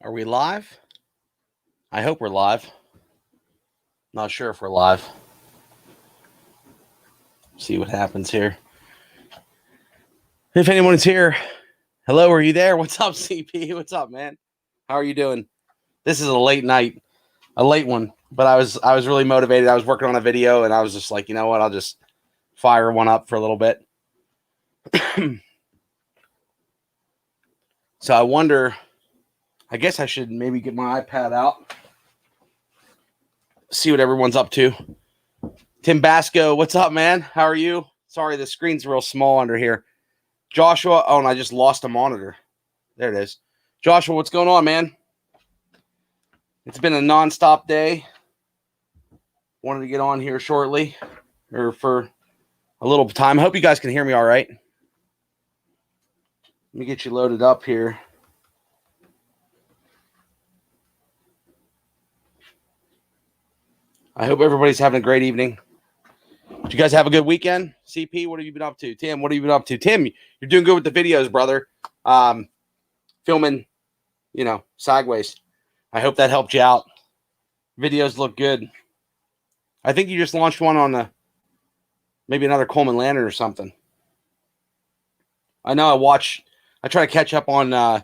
Are we live? I hope we're live. Not sure if we're live. See what happens here. If anyone's here, hello, are you there? What's up, CP? What's up, man? How are you doing? This is a late night, a late one, but I was really motivated. I was working on a video and I was just like, you know what? I'll just fire one up for a little bit. So I wonder, I guess I should maybe get my iPad out, see what everyone's up to. Tim Basco, what's up, man? How are you? Sorry, the screen's real small under here. Joshua, oh, and I just lost a monitor. There it is. Joshua, what's going on, man? It's been a nonstop day. Wanted to get on here shortly, or for a little time. I hope you guys can hear me all right. Let me get you loaded up here. I hope everybody's having a great evening. Did you guys have a good weekend? CP, what have you been up to? Tim, what have you been up to? Tim, you're doing good with the videos, brother. Filming, sideways. I hope that helped you out. Videos look good. I think you just launched one on maybe another Coleman Lantern or something. I know I try to catch up on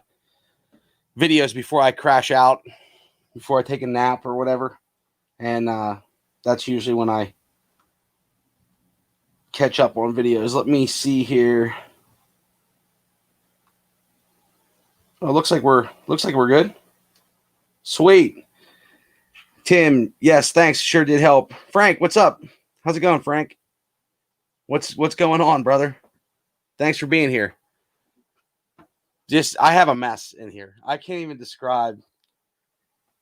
videos before I crash out, before I take a nap or whatever. And that's usually when I catch up on videos. Let me see here. Oh, looks like we're good. Sweet. Tim, yes, thanks. Sure did help. Frank, what's up? How's it going, Frank? What's going on, brother? Thanks for being here. I have a mess in here. I can't even describe.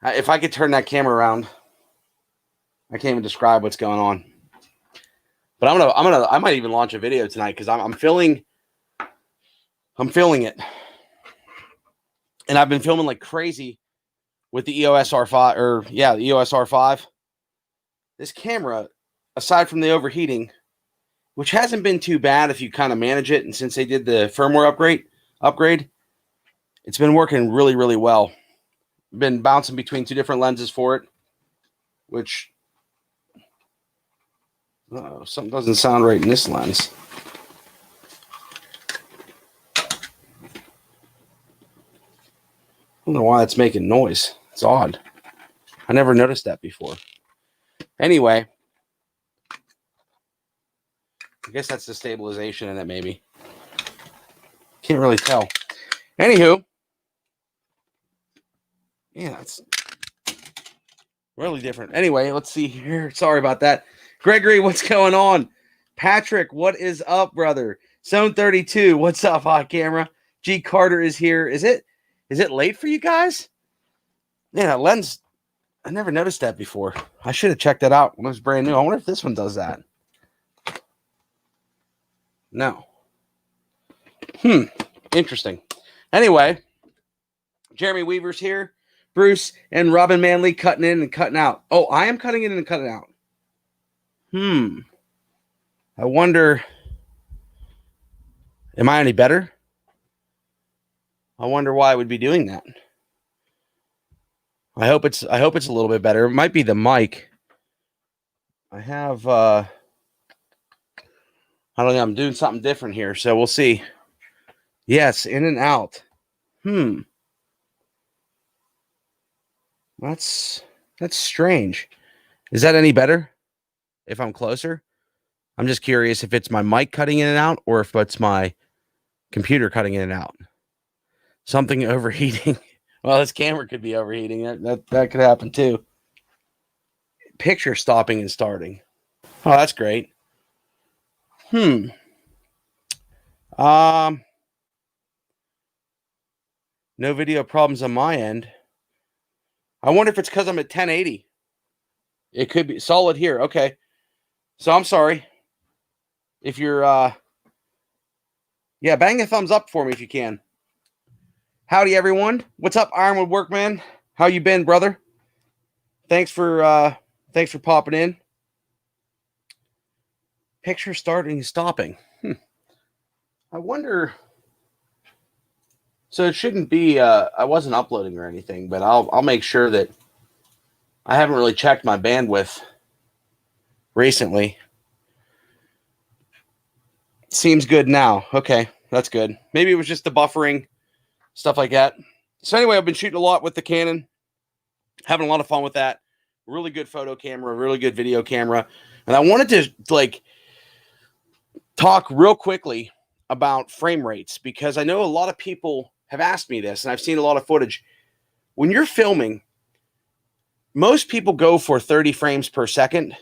If I could turn that camera around, I can't even describe what's going on. But I might even launch a video tonight because I'm feeling it. And I've been filming like crazy with the EOS R5, the EOS R5. This camera, aside from the overheating, which hasn't been too bad if you kind of manage it, and since they did the firmware upgrade, it's been working really, really well. Been bouncing between two different lenses for it, which something doesn't sound right in this lens. I don't know why it's making noise. It's odd. I never noticed that before. Anyway, I guess that's the stabilization in it, maybe. Can't really tell. Anywho, yeah, it's really different. Anyway, let's see here. Sorry about that. Gregory, what's going on? Patrick, what is up, brother? Zone 32, what's up, hot camera? G Carter is here. Is it late for you guys? Yeah, that lens, I never noticed that before. I should have checked that out when it was brand new. I wonder if this one does that. No. Interesting. Anyway, Jeremy Weaver's here. Bruce and Robin Manley cutting in and cutting out. Oh, I am cutting in and cutting out. I wonder, am I any better? I wonder why I would be doing that. I hope it's a little bit better. It might be the mic. I have I don't know, I'm doing something different here, so we'll see. Yes, in and out. That's strange. Is that any better if I'm closer? I'm just curious if it's my mic cutting in and out or if it's my computer cutting in and out. Something overheating. Well, this camera could be overheating. That could happen too. Picture stopping and starting. Oh, that's great. No video problems on my end. I wonder if it's because I'm at 1080. It could be solid here. Okay. So I'm sorry. If you're bang a thumbs up for me if you can. Howdy everyone. What's up, Ironwood Workman? How you been, brother? Thanks for popping in. Picture starting and stopping. I wonder. So it shouldn't be. I wasn't uploading or anything, but I'll make sure that I haven't really checked my bandwidth recently. Seems good now. Okay, that's good. Maybe it was just the buffering, stuff like that. So anyway, I've been shooting a lot with the Canon, having a lot of fun with that. Really good photo camera, really good video camera, and I wanted to like talk real quickly about frame rates because I know a lot of people have asked me this, and I've seen a lot of footage. When you're filming, most people go for 30 frames per second.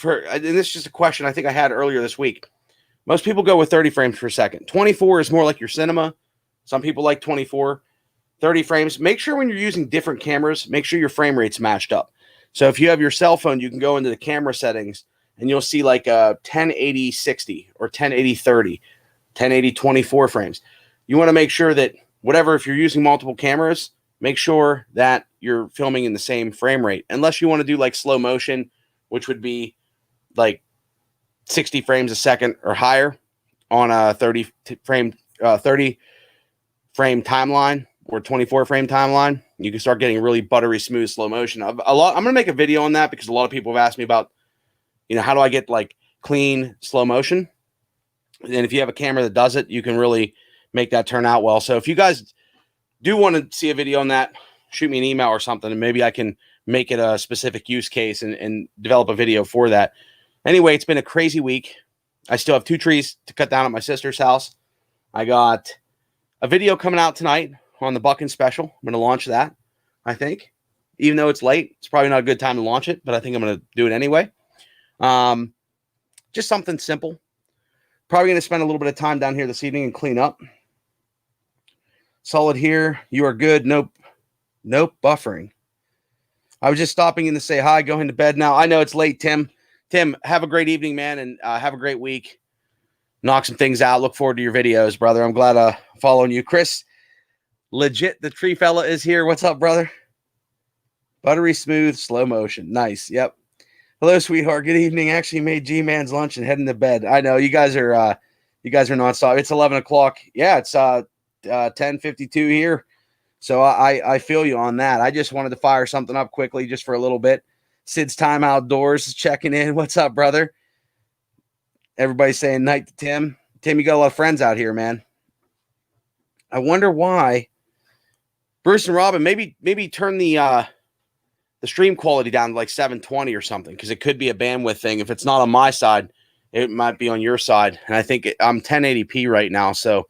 And this is just a question I think I had earlier this week. Most people go with 30 frames per second. 24 is more like your cinema. Some people like 24. 30 frames. Make sure when you're using different cameras, make sure your frame rate's matched up. So if you have your cell phone, you can go into the camera settings and you'll see like a 1080 60 or 1080 30, 1080 24 frames. You want to make sure that whatever, if you're using multiple cameras, make sure that you're filming in the same frame rate. Unless you want to do like slow motion, which would be like 60 frames a second or higher on a 30 frame timeline or 24 frame timeline, you can start getting really buttery smooth slow motion. I'm going to make a video on that because a lot of people have asked me about, how do I get like clean slow motion? And if you have a camera that does it, you can really make that turn out well. So if you guys do want to see a video on that, shoot me an email or something, and maybe I can make it a specific use case and develop a video for that. Anyway, it's been a crazy week. I still have 2 trees to cut down at my sister's house. I got a video coming out tonight on the Bucking Special. I'm going to launch that, I think. Even though it's late, it's probably not a good time to launch it, but I think I'm going to do it anyway. Just something simple. Probably going to spend a little bit of time down here this evening and clean up. Solid here. You are good. Nope. Buffering. I was just stopping in to say hi, going to bed now. I know it's late, Tim. Tim, have a great evening, man, and have a great week. Knock some things out. Look forward to your videos, brother. I'm glad following you. Chris, legit, the tree fella is here. What's up, brother? Buttery smooth, slow motion. Nice. Yep. Hello, sweetheart. Good evening. Actually made G-Man's lunch and heading to bed. I know you guys are nonstop. It's 11 o'clock. Yeah, it's 10:52 here. So I feel you on that. I just wanted to fire something up quickly just for a little bit. Sid's Time Outdoors checking in. What's up, brother? Everybody's saying night to Tim. Tim, you got a lot of friends out here, man. I wonder why. Bruce and Robin, maybe turn the stream quality down to like 720 or something, because it could be a bandwidth thing. If it's not on my side, it might be on your side. And I think I'm 1080p right now, so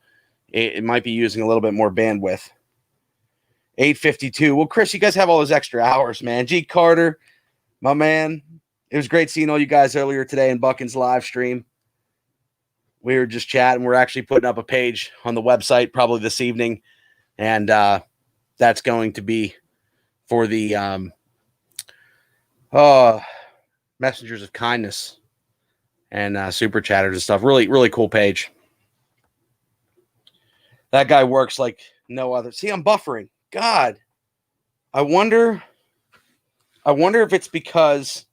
it might be using a little bit more bandwidth. 8:52. Well, Chris, you guys have all those extra hours, man. G. Carter, my man. It was great seeing all you guys earlier today in Bucking's live stream. We were just chatting. We're actually putting up a page on the website probably this evening, and that's going to be for the messengers of kindness and super chatters and stuff. Really, really cool page. That guy works like no other. See, I'm buffering. God, I wonder if it's because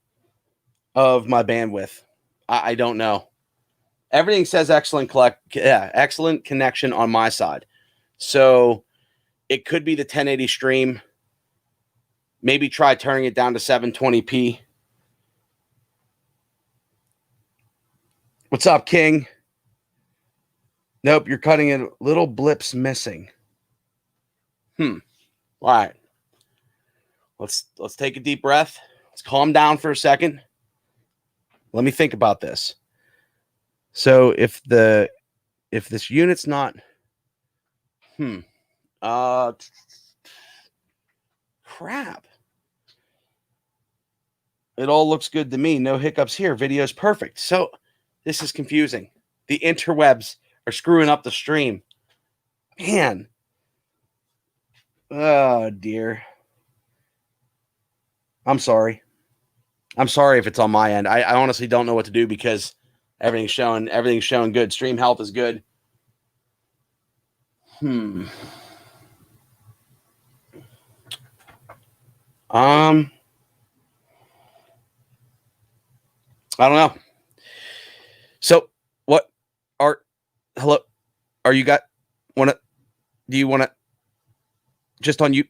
of my bandwidth. I don't know. Everything says excellent connection on my side. So it could be the 1080 stream. Maybe try turning it down to 720p. What's up, King? Nope, you're cutting it. Little blips missing. All right. Let's take a deep breath. Let's calm down for a second. Let me think about this. So if this unit's not crap. It all looks good to me. No hiccups here. Video's perfect. So this is confusing. The interwebs are screwing up the stream. Man. Oh, dear. I'm sorry. I'm sorry if it's on my end. I honestly don't know what to do because everything's showing good. Stream health is good. I don't know. So what are you got? Do you want to just on you?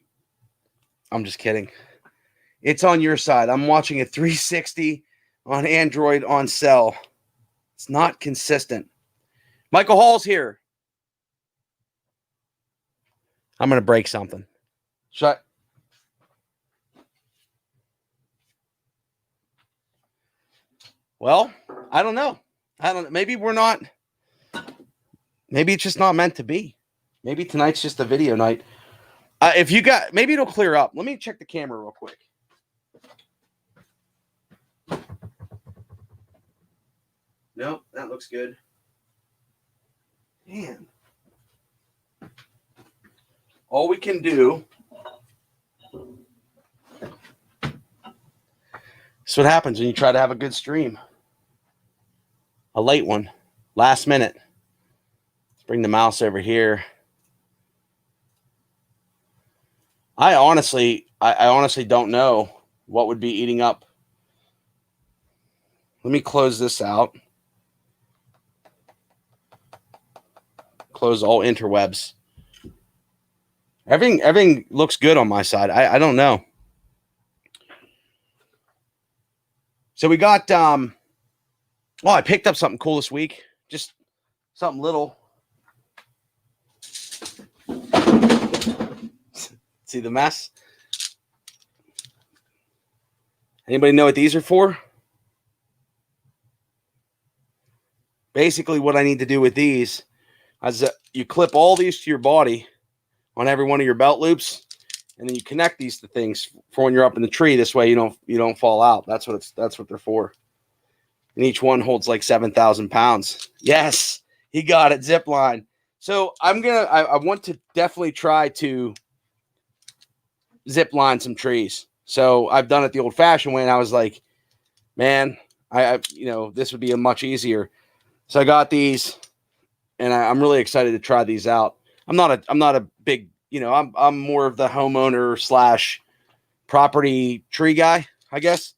I'm just kidding. It's on your side. I'm watching a 360 on Android on cell. It's not consistent. Michael Hall's here. I'm going to break something. Shut. Well, I don't know. Maybe we're not. Maybe it's just not meant to be. Maybe tonight's just a video night. If you got, maybe it'll clear up. Let me check the camera real quick. Nope, that looks good. Man. All we can do. That's what happens when you try to have a good stream. A late one. Last minute. Let's bring the mouse over here. I honestly don't know what would be eating up. Let me close this out. Close all interwebs. Everything looks good on my side. I don't know. So we got I picked up something cool this week. Just something little. See the mess? Anybody know what these are for? Basically, what I need to do with these is you clip all these to your body on every one of your belt loops, and then you connect these to things for when you're up in the tree. This way, you don't fall out. That's what they're for. And each one holds like 7,000 pounds. Yes, he got it. Zip line. So I want to definitely try to zip line some trees. So I've done it the old fashioned way, and I was like, man, this would be a much easier. So I got these, and I'm really excited to try these out. I'm not a big, I'm more of the homeowner / property tree guy, I guess,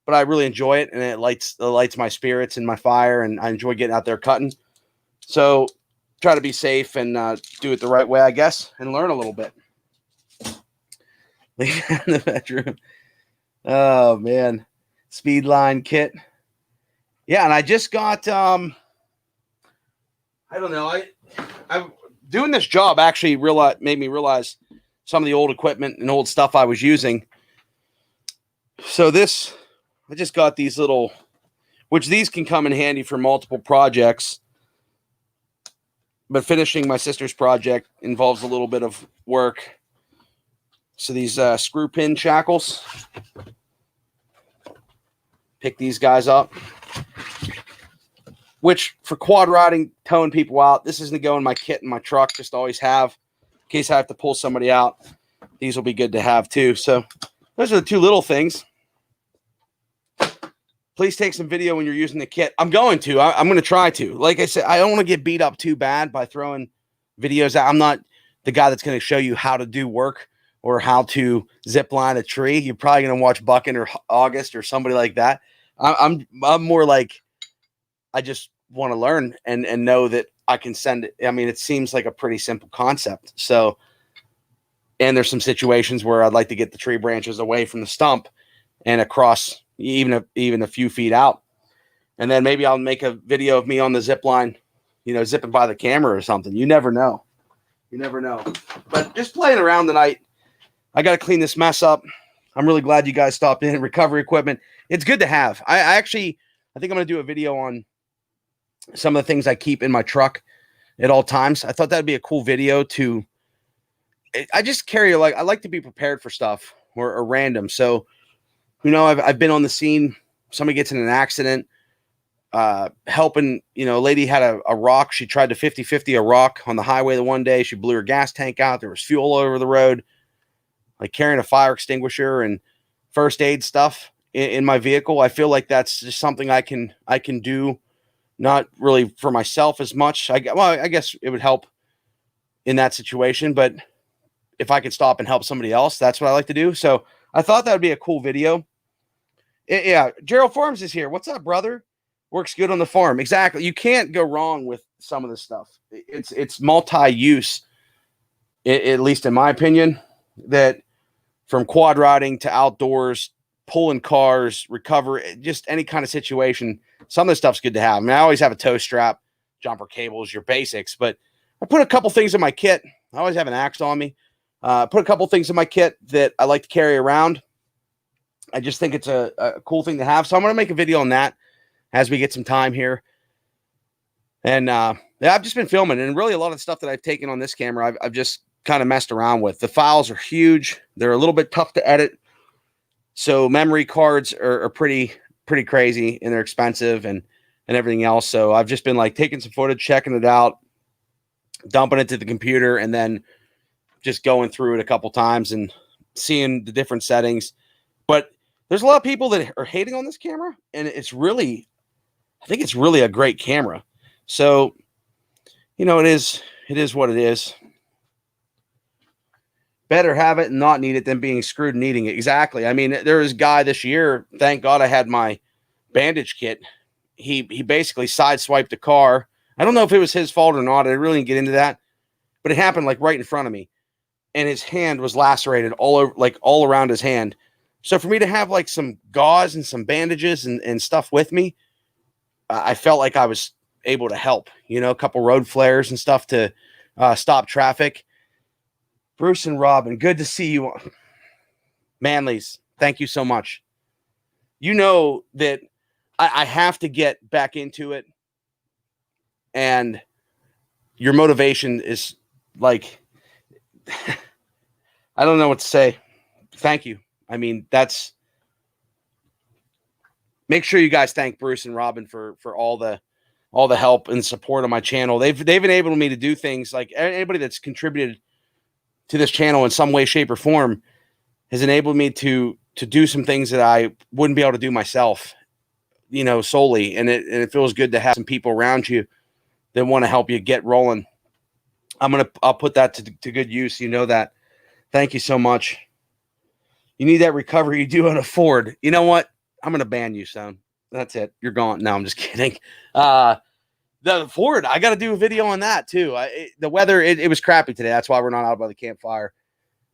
but I really enjoy it, and it lights my spirits and my fire, and I enjoy getting out there cutting. So try to be safe and do it the right way, I guess, and learn a little bit. In the bedroom. Oh man, speed line kit. Yeah, and I just got I don't know. I'm doing this job actually made me realize some of the old equipment and old stuff I was using. So I just got these little, which these can come in handy for multiple projects. But finishing my sister's project involves a little bit of work. So these screw pin shackles, pick these guys up, which for quad riding, towing people out, this isn't going in my kit in my truck, just always have, in case I have to pull somebody out. These will be good to have too. So those are the two little things. Please take some video when you're using the kit. I'm going to try to. Like I said, I don't want to get beat up too bad by throwing videos out. I'm not the guy that's going to show you how to do work or how to zip line a tree. You're probably going to watch Buckin or August or somebody like that. I'm more like, I just want to learn and know that I can send it. I mean, it seems like a pretty simple concept. So, and there's some situations where I'd like to get the tree branches away from the stump and across even a few feet out. And then maybe I'll make a video of me on the zip line, zipping by the camera or something. You never know. But just playing around tonight. I got to clean this mess up. I'm really glad you guys stopped in. Recovery equipment. It's good to have. I think I'm going to do a video on some of the things I keep in my truck at all times. I thought that'd be a cool video I just carry, I like to be prepared for stuff or random. So, I've been on the scene. Somebody gets in an accident, helping, a lady had a rock. She tried to 50-50 a rock on the highway the one day. She blew her gas tank out. There was fuel all over the road. Like carrying a fire extinguisher and first aid stuff in my vehicle. I feel like that's just something I can do, not really for myself as much. I guess it would help in that situation, but if I could stop and help somebody else, that's what I like to do. So I thought that would be a cool video. Yeah, Gerald Farms is here. What's up, brother? Works good on the farm. Exactly. You can't go wrong with some of this stuff. It's multi-use. at least in my opinion, that from quad riding to outdoors, pulling cars, recover, just any kind of situation, some of the stuff's good to have. I mean, I always have a tow strap, jumper cables, your basics, but I put a couple things in my kit. I always have an axe on me. Put a couple things in my kit that I like to carry around. I just think it's a cool thing to have. So I'm going to make a video on that as we get some time here. And yeah, I've just been filming, and really a lot of the stuff that I've taken on this camera, I've just kind of messed around with. The files are huge. They're a little bit tough to edit. So memory cards are pretty crazy, and they're expensive and everything else. So I've just been like taking some footage, checking it out, dumping it to the computer, and then just going through it a couple times and seeing the different settings. But there's a lot of people that are hating on this camera, and I think it's really a great camera. So, you know, it is what it is. Better have it and not need it than being screwed and needing it. Exactly. I mean, there was a guy this year, thank God I had my bandage kit. He basically sideswiped a car. I don't know if it was his fault or not. I really didn't get into that, but it happened like right in front of me, and his hand was lacerated all over, like all around his hand. So for me to have like some gauze and some bandages and stuff with me, I felt like I was able to help, you know, a couple road flares and stuff to stop traffic. Bruce and Robin, good to see you. Manleys, thank you so much. You know that I have to get back into it, and your motivation is like, I don't know what to say. Thank you. I mean, make sure you guys thank Bruce and Robin for all the help and support on my channel. They've enabled me to do things. Like anybody that's contributed to this channel in some way, shape, or form has enabled me to do some things that I wouldn't be able to do myself, you know, solely. And it feels good to have some people around you that want to help you get rolling. I'll put that to good use. You know that. Thank you so much. You need that recovery you do on a Ford. You know what? I'm going to ban you, son. That's it. You're gone. No, I'm just kidding. The Ford, I got to do a video on that too. The weather, it was crappy today. That's why we're not out by the campfire.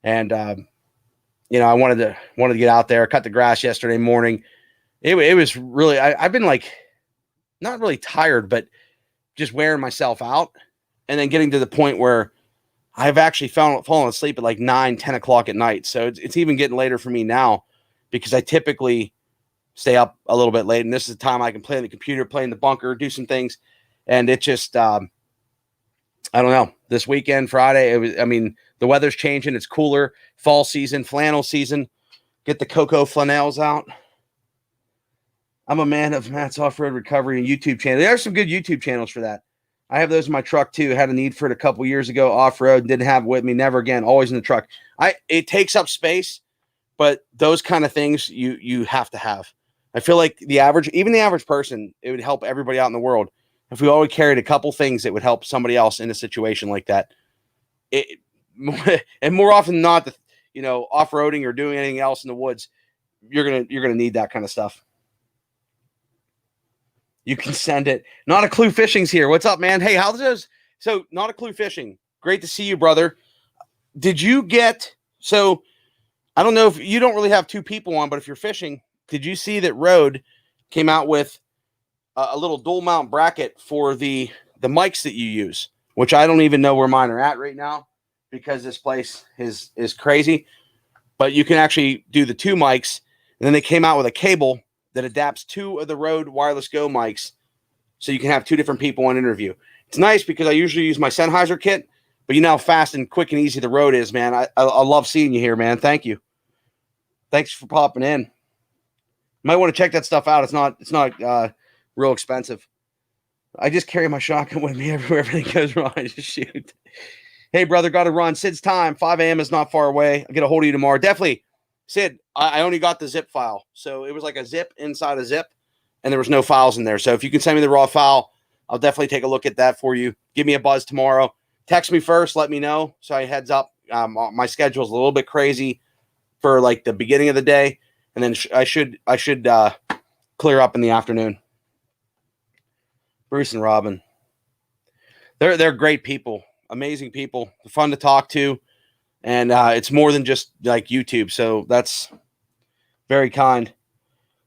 And, you know, I wanted to get out there, cut the grass yesterday morning. It was really, I've been like, not really tired, but just wearing myself out, and then getting to the point where I've actually fallen asleep at like 9, 10 o'clock at night. So it's even getting later for me now, because I typically stay up a little bit late. And this is the time I can play on the computer, play in the bunker, do some things. And it just, I don't know, this weekend, Friday, the weather's changing. It's cooler, fall season, flannel season. Get the Coco flannels out. I'm a man of Matt's Off-Road Recovery and YouTube channel. There are some good YouTube channels for that. I have those in my truck too. Had a need for it a couple years ago, off-road, didn't have it with me, never again, always in the truck. It takes up space, but those kind of things you have to have. I feel like even the average person, it would help everybody out in the world if we always carried a couple things that would help somebody else in a situation like that. And more often than not, you know, off-roading or doing anything else in the woods, you're gonna need that kind of stuff. You can send it. Not a Clue Fishing's here. What's up, man? Hey, how's this? So, Not a Clue Fishing. Great to see you, brother. Did you get, so I don't know if you don't really have two people on, but if you're fishing, did you see that Rode came out with a little dual mount bracket for the mics that you use, which I don't even know where mine are at right now because this place is crazy, but you can actually do the two mics. And then they came out with a cable that adapts two of the Rode Wireless Go mics, so you can have two different people on interview. It's nice because I usually use my Sennheiser kit, but you know how fast and quick and easy the Rode is, man. I love seeing you here, man. Thank you. Thanks for popping in. You might want to check that stuff out. It's not real expensive. I just carry my shotgun with me everywhere everything goes wrong. I just shoot. Hey, brother, got to run. Sid's time. 5 a.m. is not far away. I'll get a hold of you tomorrow. Definitely. Sid, I only got the zip file. So it was like a zip inside a zip, and there was no files in there. So if you can send me the raw file, I'll definitely take a look at that for you. Give me a buzz tomorrow. Text me first. Let me know. So I heads up. My schedule is a little bit crazy for like the beginning of the day. And then I should clear up in the afternoon. Bruce and Robin. They're great people. amazing people, fun to talk to, and it's more than just like YouTube. So that's very kind.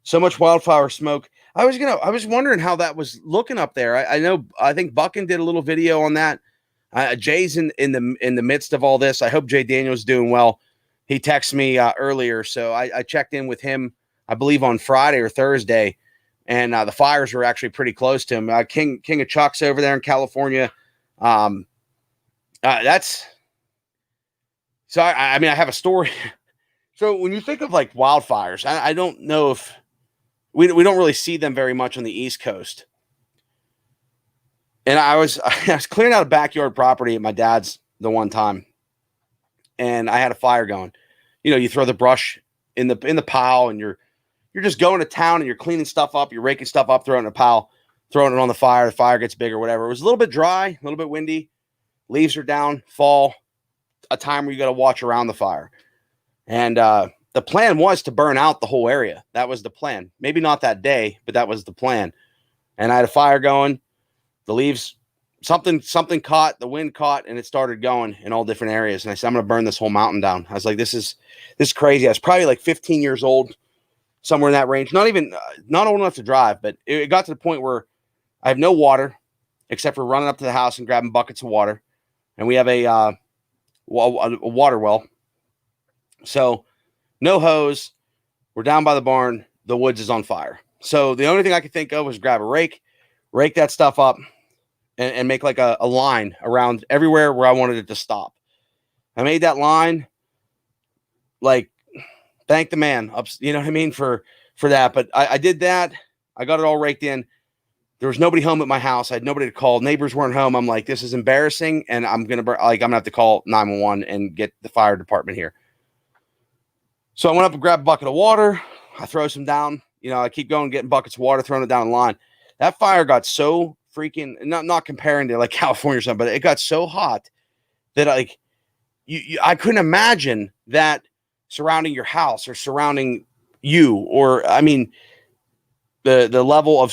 So much wildfire smoke. I was wondering how that was looking up there. I think Buckin did a little video on that. Jay's in the midst of all this. I hope Jay Daniels doing well. He texted me earlier, so I checked in with him, I believe on Friday or Thursday, and the fires were actually pretty close to him. King of Chuck's over there in California. That's so. I mean, I have a story. So when you think of like wildfires, I don't know if we don't really see them very much on the East Coast. And I was clearing out a backyard property at my dad's the one time, and I had a fire going. You know, you throw the brush in the pile, and you're just going to town, and you're cleaning stuff up, you're raking stuff up, throwing it in a pile, throwing it on the fire gets bigger, whatever. It was a little bit dry, a little bit windy, leaves are down, fall, a time where you got to watch around the fire. And the plan was to burn out the whole area. That was the plan. Maybe not that day, but that was the plan. And I had a fire going. The leaves, something caught, the wind caught, and it started going in all different areas. And I said, I'm going to burn this whole mountain down. I was like, this is crazy. I was probably like 15 years old, somewhere in that range. Not old enough to drive, but it got to the point where I have no water except for running up to the house and grabbing buckets of water. And we have a water well. So no hose. We're down by the barn. The woods is on fire. So the only thing I could think of was grab a rake that stuff up, and make like a line around everywhere where I wanted it to stop. I made that line, like, thank the man, you know what I mean, for that. But I did that. I got it all raked in. There was nobody home at my house. I had nobody to call. Neighbors weren't home. I'm like, this is embarrassing, and I'm gonna have to call 911 and get the fire department here. So I went up and grabbed a bucket of water. I throw some down. You know, I keep going, getting buckets of water, throwing it down the line. That fire got so freaking, not comparing to like California or something, but it got so hot that like I couldn't imagine that surrounding your house or surrounding you, or I mean the level of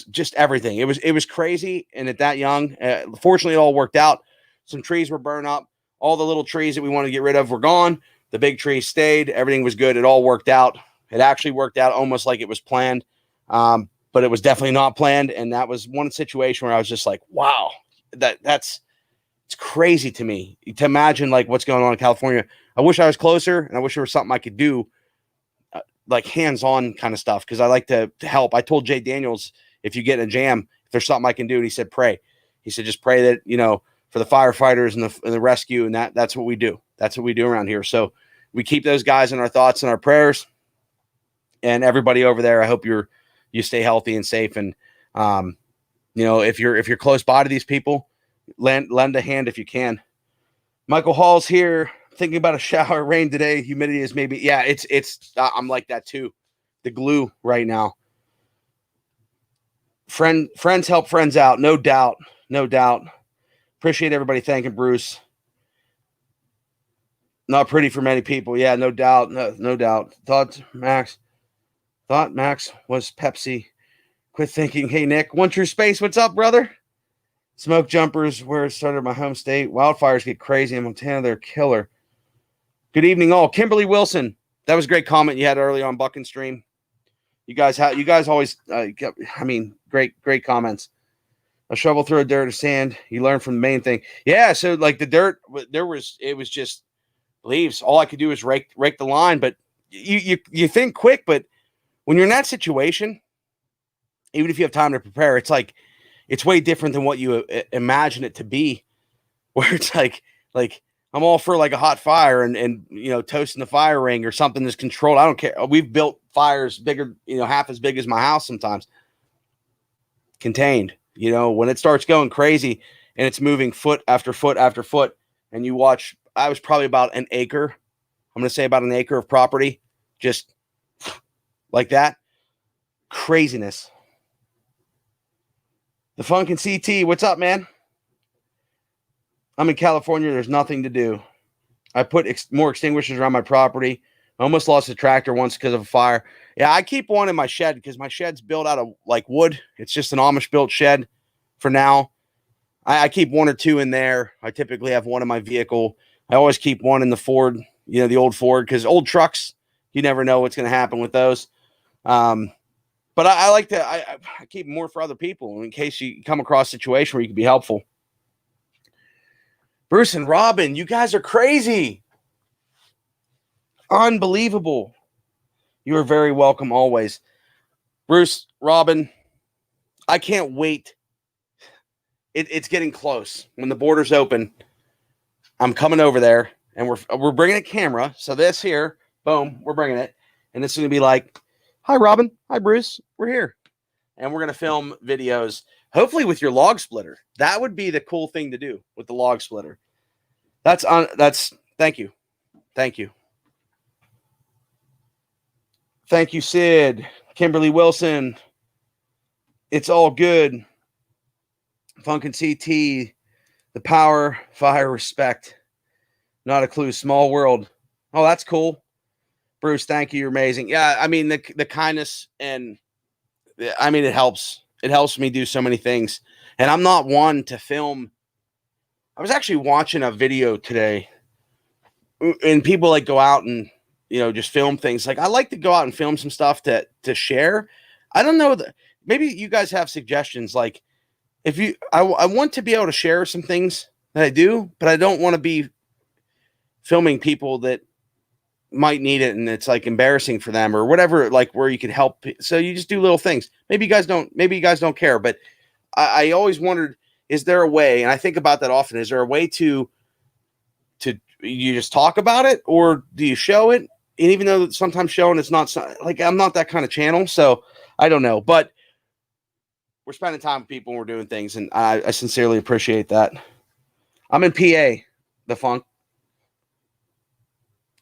just everything. It was crazy. And at that young, fortunately it all worked out. Some trees were burned up. All the little trees that we wanted to get rid of were gone. The big trees stayed. Everything was good. It all worked out. It actually worked out almost like it was planned. But it was definitely not planned. And that was one situation where I was just like, wow, it's crazy to me to imagine like what's going on in California. I wish I was closer, and I wish there was something I could do, like hands-on kind of stuff. Cause I like to help. I told Jay Daniels, if you get in a jam, if there's something I can do. And he said, pray. He said, just pray that, you know, for the firefighters and the rescue. And that's what we do. That's what we do around here. So we keep those guys in our thoughts and our prayers, and everybody over there. I hope you stay healthy and safe. And, you know, if you're close by to these people, lend a hand if you can. Michael Hall's here, thinking about a shower. Rain today. Humidity is maybe, yeah, it's I'm like that too. The glue right now. Friends help friends out. No doubt. Appreciate everybody thanking Bruce. Not pretty for many people. Yeah, no doubt. No doubt. Thought Max was Pepsi. Quit thinking. Hey, Nick, One True Space. What's up, brother? Smoke jumpers, where it started my home state. Wildfires get crazy in Montana. They're killer. Good evening, all. Kimberly Wilson. That was a great comment you had early on Buckin stream. You guys always, great comments. A shovel through a dirt or sand. You learn from the main thing. Yeah. So like the dirt, it was just leaves. All I could do was rake the line, but you think quick, but when you're in that situation, even if you have time to prepare, it's like, it's way different than what you imagine it to be, where it's like I'm all for like a hot fire and you know, toasting the fire ring or something that's controlled. I don't care. We've built fires bigger, you know, half as big as my house sometimes. Contained, you know, when it starts going crazy and it's moving foot after foot after foot, and you watch, I was probably about an acre. I'm going to say about an acre of property, just like that. Craziness. The Funkin' CT, what's up, man? I'm in California. There's nothing to do. I put more extinguishers around my property. I almost lost a tractor once because of a fire. Yeah, I keep one in my shed because my shed's built out of like wood. It's just an Amish built shed for now. I keep one or two in there. I typically have one in my vehicle. I always keep one in the Ford, the old Ford, because old trucks, you never know what's going to happen with those. But I like to, I keep more for other people in case you come across a situation where you can be helpful. Bruce and Robin, you guys are crazy. Unbelievable. You are very welcome always. Bruce, Robin, I can't wait. It's getting close. When the borders open, I'm coming over there, and we're bringing a camera. So this here, boom, we're bringing it, and it's going to be like, hi, Robin. Hi, Bruce. We're here, and we're going to film videos, hopefully with your log splitter. That would be the cool thing to do with the log splitter. That's thank you. Thank you. Thank you, Sid. Kimberly Wilson. It's all good. Funkin' CT. The power, fire, respect. Not a clue. Small world. Oh, that's cool. Bruce, thank you. You're amazing. Yeah, I mean, the kindness, and I mean, it helps. It helps me do so many things. And I'm not one to film. I was actually watching a video today, and people like go out and, just film things. Like, I like to go out and film some stuff to share. I don't know. Maybe you guys have suggestions. Like, I want to be able to share some things that I do, but I don't want to be filming people that might need it, and it's like embarrassing for them or whatever, like where you can help. So you just do little things. Maybe you guys don't care, but I always wondered, is there a way, and I think about that often, is there a way to you just talk about it, or do you show it? And even though sometimes showing it's not, like, I'm not that kind of channel, so I don't know, but we're spending time with people and we're doing things, and I sincerely appreciate that. I'm in PA, the funk.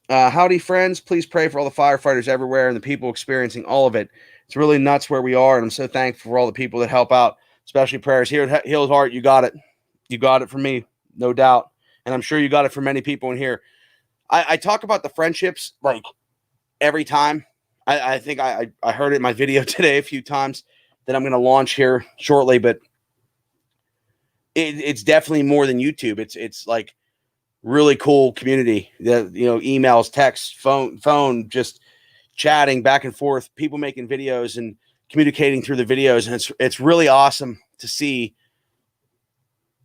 Howdy, friends. Please pray for all the firefighters everywhere and the people experiencing all of it. It's really nuts where we are, and I'm so thankful for all the people that help out, especially prayers here at Healed Heart. You got it. You got it from me, no doubt. And I'm sure you got it from many people in here. I talk about the friendships like every time. I think I heard it in my video today a few times that I'm going to launch here shortly, but it's definitely more than YouTube. It's like really cool community. Emails, texts, phone, just chatting back and forth, people making videos and communicating through the videos. And it's really awesome to see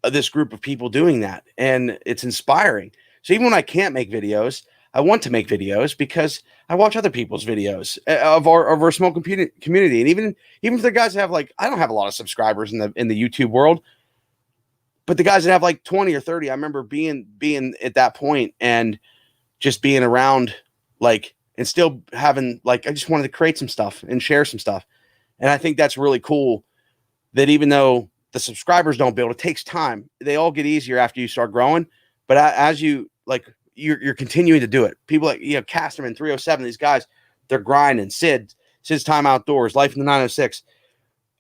this group of people doing that. And it's inspiring. So even when I can't make videos, I want to make videos because I watch other people's videos of our small community. And even if the guys that have, like, I don't have a lot of subscribers in the YouTube world, but the guys that have like 20 or 30, I remember being at that point and just being around, like, and still having, like, I just wanted to create some stuff and share some stuff. And I think that's really cool that even though the subscribers don't build, it takes time. They all get easier after you start growing. But as you, like, you're continuing to do it. People like, Casterman, 307, these guys, they're grinding. Sid's Time Outdoors, Life in the 906,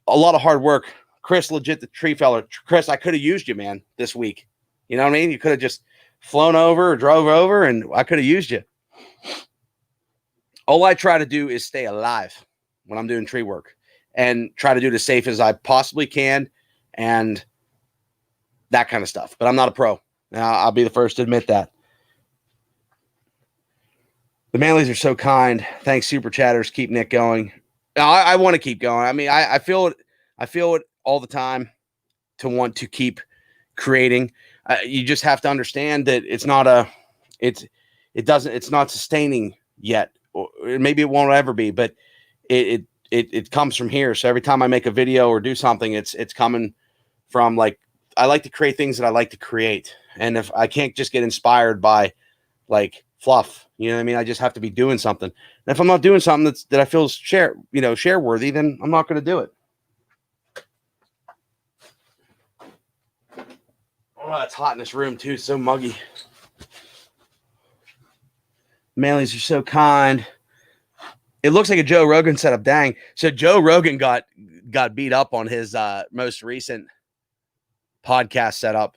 a lot of hard work. Chris, legit the tree feller. Chris, I could have used you, man, this week. You know what I mean? You could have just flown over or drove over, and I could have used you. All I try to do is stay alive when I'm doing tree work and try to do it as safe as I possibly can and that kind of stuff. But I'm not a pro. I'll be the first to admit that. The Manleys are so kind. Thanks, Super Chatters. Keep Nick going. I want to keep going. I mean, I feel it all the time to want to keep creating. You just have to understand that it's not sustaining yet. Or maybe it won't ever be, but it comes from here. So every time I make a video or do something, it's coming from, like, I like to create things that I like to create. And if I can't just get inspired by, like, fluff, you know what I mean? I just have to be doing something. And if I'm not doing something that I feel share worthy, then I'm not going to do it. Oh, it's hot in this room too. It's so muggy. Manleys are so kind. It looks like a Joe Rogan setup. Dang. So Joe Rogan got beat up on his most recent podcast setup.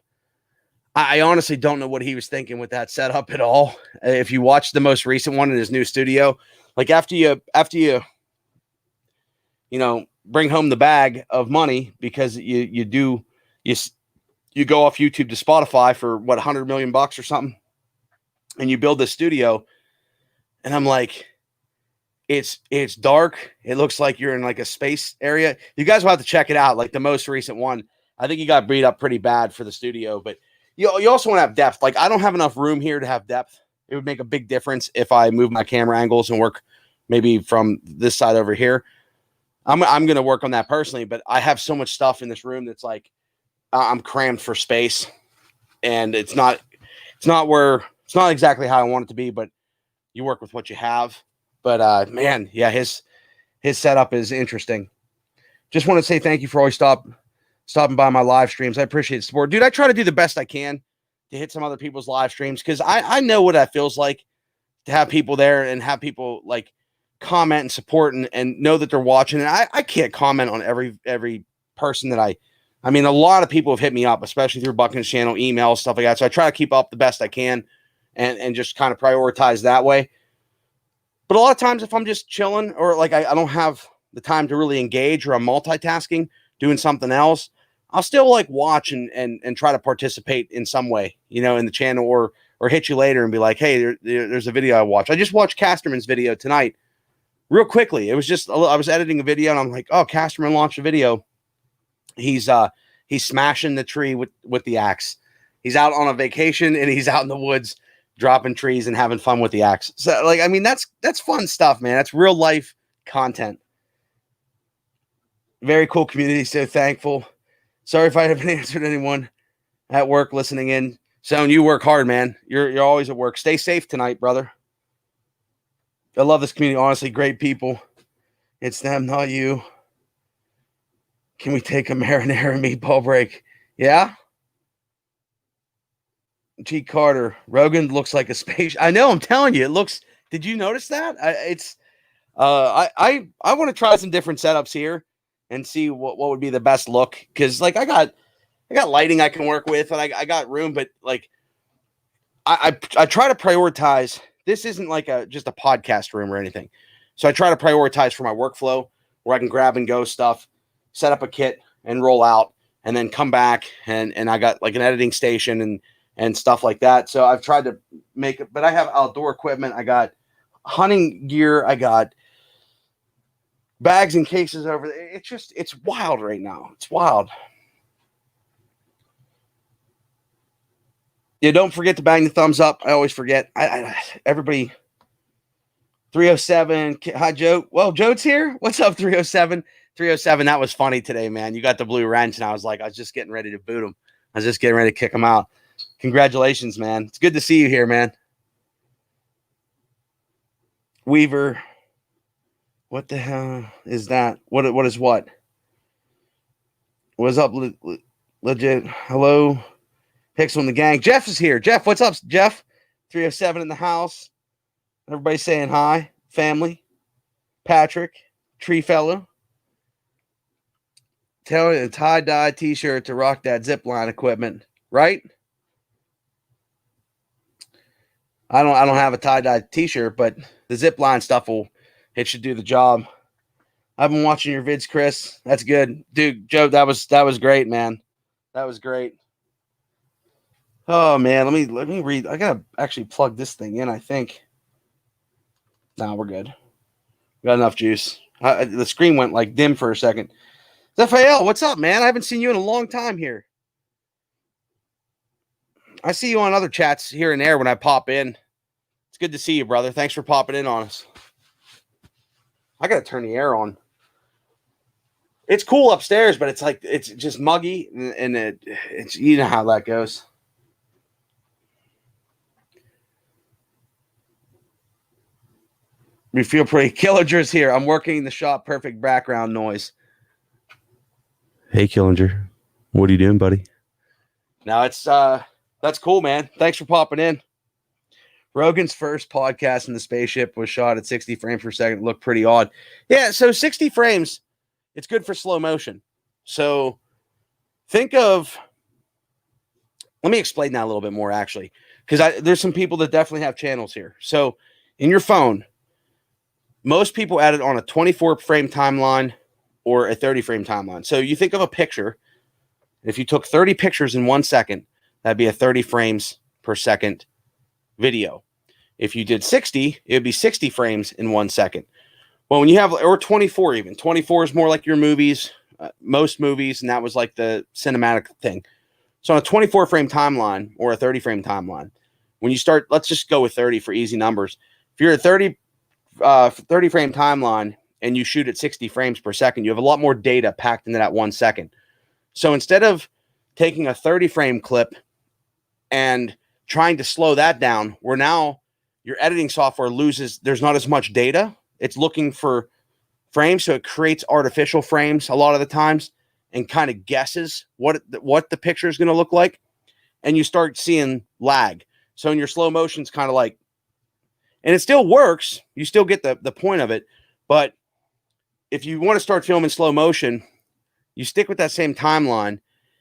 I honestly don't know what he was thinking with that setup at all. If you watch the most recent one in his new studio, like after you bring home the bag of money because you you go off YouTube to Spotify for what, 100 million bucks or something, and you build this studio. And I'm like, it's dark. It looks like you're in like a space area. You guys will have to check it out. Like the most recent one, I think you got beat up pretty bad for the studio, but you also want to have depth. Like I don't have enough room here to have depth. It would make a big difference if I move my camera angles and work maybe from this side over here. I'm going to work on that personally, but I have so much stuff in this room that's like I'm crammed for space, and it's not exactly how I want it to be, but you work with what you have. But man, yeah, his setup is interesting. Just want to say thank you for always stopping by my live streams. I appreciate the support. Dude, I try to do the best I can to hit some other people's live streams because I know what that feels like to have people there and have people like comment and support and know that they're watching. And I can't comment on every person that I mean, a lot of people have hit me up, especially through Buckland's channel, emails, stuff like that. So I try to keep up the best I can and just kind of prioritize that way. But a lot of times if I'm just chilling or like I don't have the time to really engage or I'm multitasking, doing something else, I'll still like watch and try to participate in some way, you know, in the channel or hit you later and be like, hey, there's a video I watched. I just watched Casterman's video tonight real quickly. It was just, I was editing a video and I'm like, oh, Casterman launched a video. He's smashing the tree with the axe. He's out on a vacation and he's out in the woods dropping trees and having fun with the axe. So like, I mean, that's fun stuff, man. That's real life content. Very cool community. So thankful. Sorry if I haven't answered anyone at work listening in. So you work hard, man. You're always at work. Stay safe tonight, brother. I love this community. Honestly, great people. It's them, not you. Can we take a marinara meatball break? Yeah. G. Carter. Rogan looks like a space. I know. I'm telling you, it looks. Did you notice that? I want to try some different setups here and see what would be the best look because like I got lighting I can work with and I got room, but like I try to prioritize. This isn't like just a podcast room or anything, so I try to prioritize for my workflow where I can grab and go stuff, set up a kit and roll out, and then come back and I got like an editing station and stuff like that. So I've tried to make it, but I have outdoor equipment. I got hunting gear. I got bags and cases over there. It's wild right now. It's wild. Yeah, don't forget to bang the thumbs up. I always forget. Everybody. 307. Hi, Joe. Well, Joe's here. What's up, 307? 307. That was funny today, man. You got the blue wrench, and I was just getting ready to boot him. I was just getting ready to kick him out. Congratulations, man. It's good to see you here, man. Weaver. What the hell is that? What is what? What's up, legit? Hello? Pixel in the gang. Jeff is here. Jeff, what's up, Jeff? 307 in the house. Everybody saying hi. Family. Patrick. Tree fellow. Tell you a tie-dye t-shirt to rock that zipline equipment, right? I don't have a tie-dye t-shirt, but the zipline stuff it should do the job. I've been watching your vids, Chris. That's good. Dude, Joe, that was great, man. That was great. Oh man, let me read. I gotta actually plug this thing in, I think. Nah, we're good. We got enough juice. The screen went like dim for a second. Raphael, what's up, man? I haven't seen you in a long time here. I see you on other chats here and there when I pop in. It's good to see you, brother. Thanks for popping in on us. I gotta turn the air on. It's cool upstairs, but it's just muggy, and it's you know how that goes. We feel pretty. Killinger's here. I'm working in the shop. Perfect background noise. Hey, Killinger. What are you doing, buddy? Now that's cool, man. Thanks for popping in. Rogan's first podcast in the spaceship was shot at 60 frames per second. It looked pretty odd. Yeah, so 60 frames, it's good for slow motion. So think of, let me explain that a little bit more, actually, because there's some people that definitely have channels here. So in your phone, most people edit on a 24 frame timeline or a 30 frame timeline. So you think of a picture If you took 30 pictures in 1 second, that'd be a 30 frames per second video. If you did 60, it would be 60 frames in 1 second. Well, when you have, or 24 even, 24 is more like your movies, most movies, and that was like the cinematic thing. So on a 24 frame timeline or a 30 frame timeline, when you start, let's just go with 30 for easy numbers. If you're a 30 frame timeline and you shoot at 60 frames per second, you have a lot more data packed into that 1 second. So instead of taking a 30 frame clip and trying to slow that down, where now your editing software loses, there's not as much data. It's looking for frames, so it creates artificial frames a lot of the times and kind of guesses what the picture is going to look like, and you start seeing lag. So in your slow motion, it's kind of like, and it still works. You still get the point of it, but if you want to start filming slow motion, you stick with that same timeline,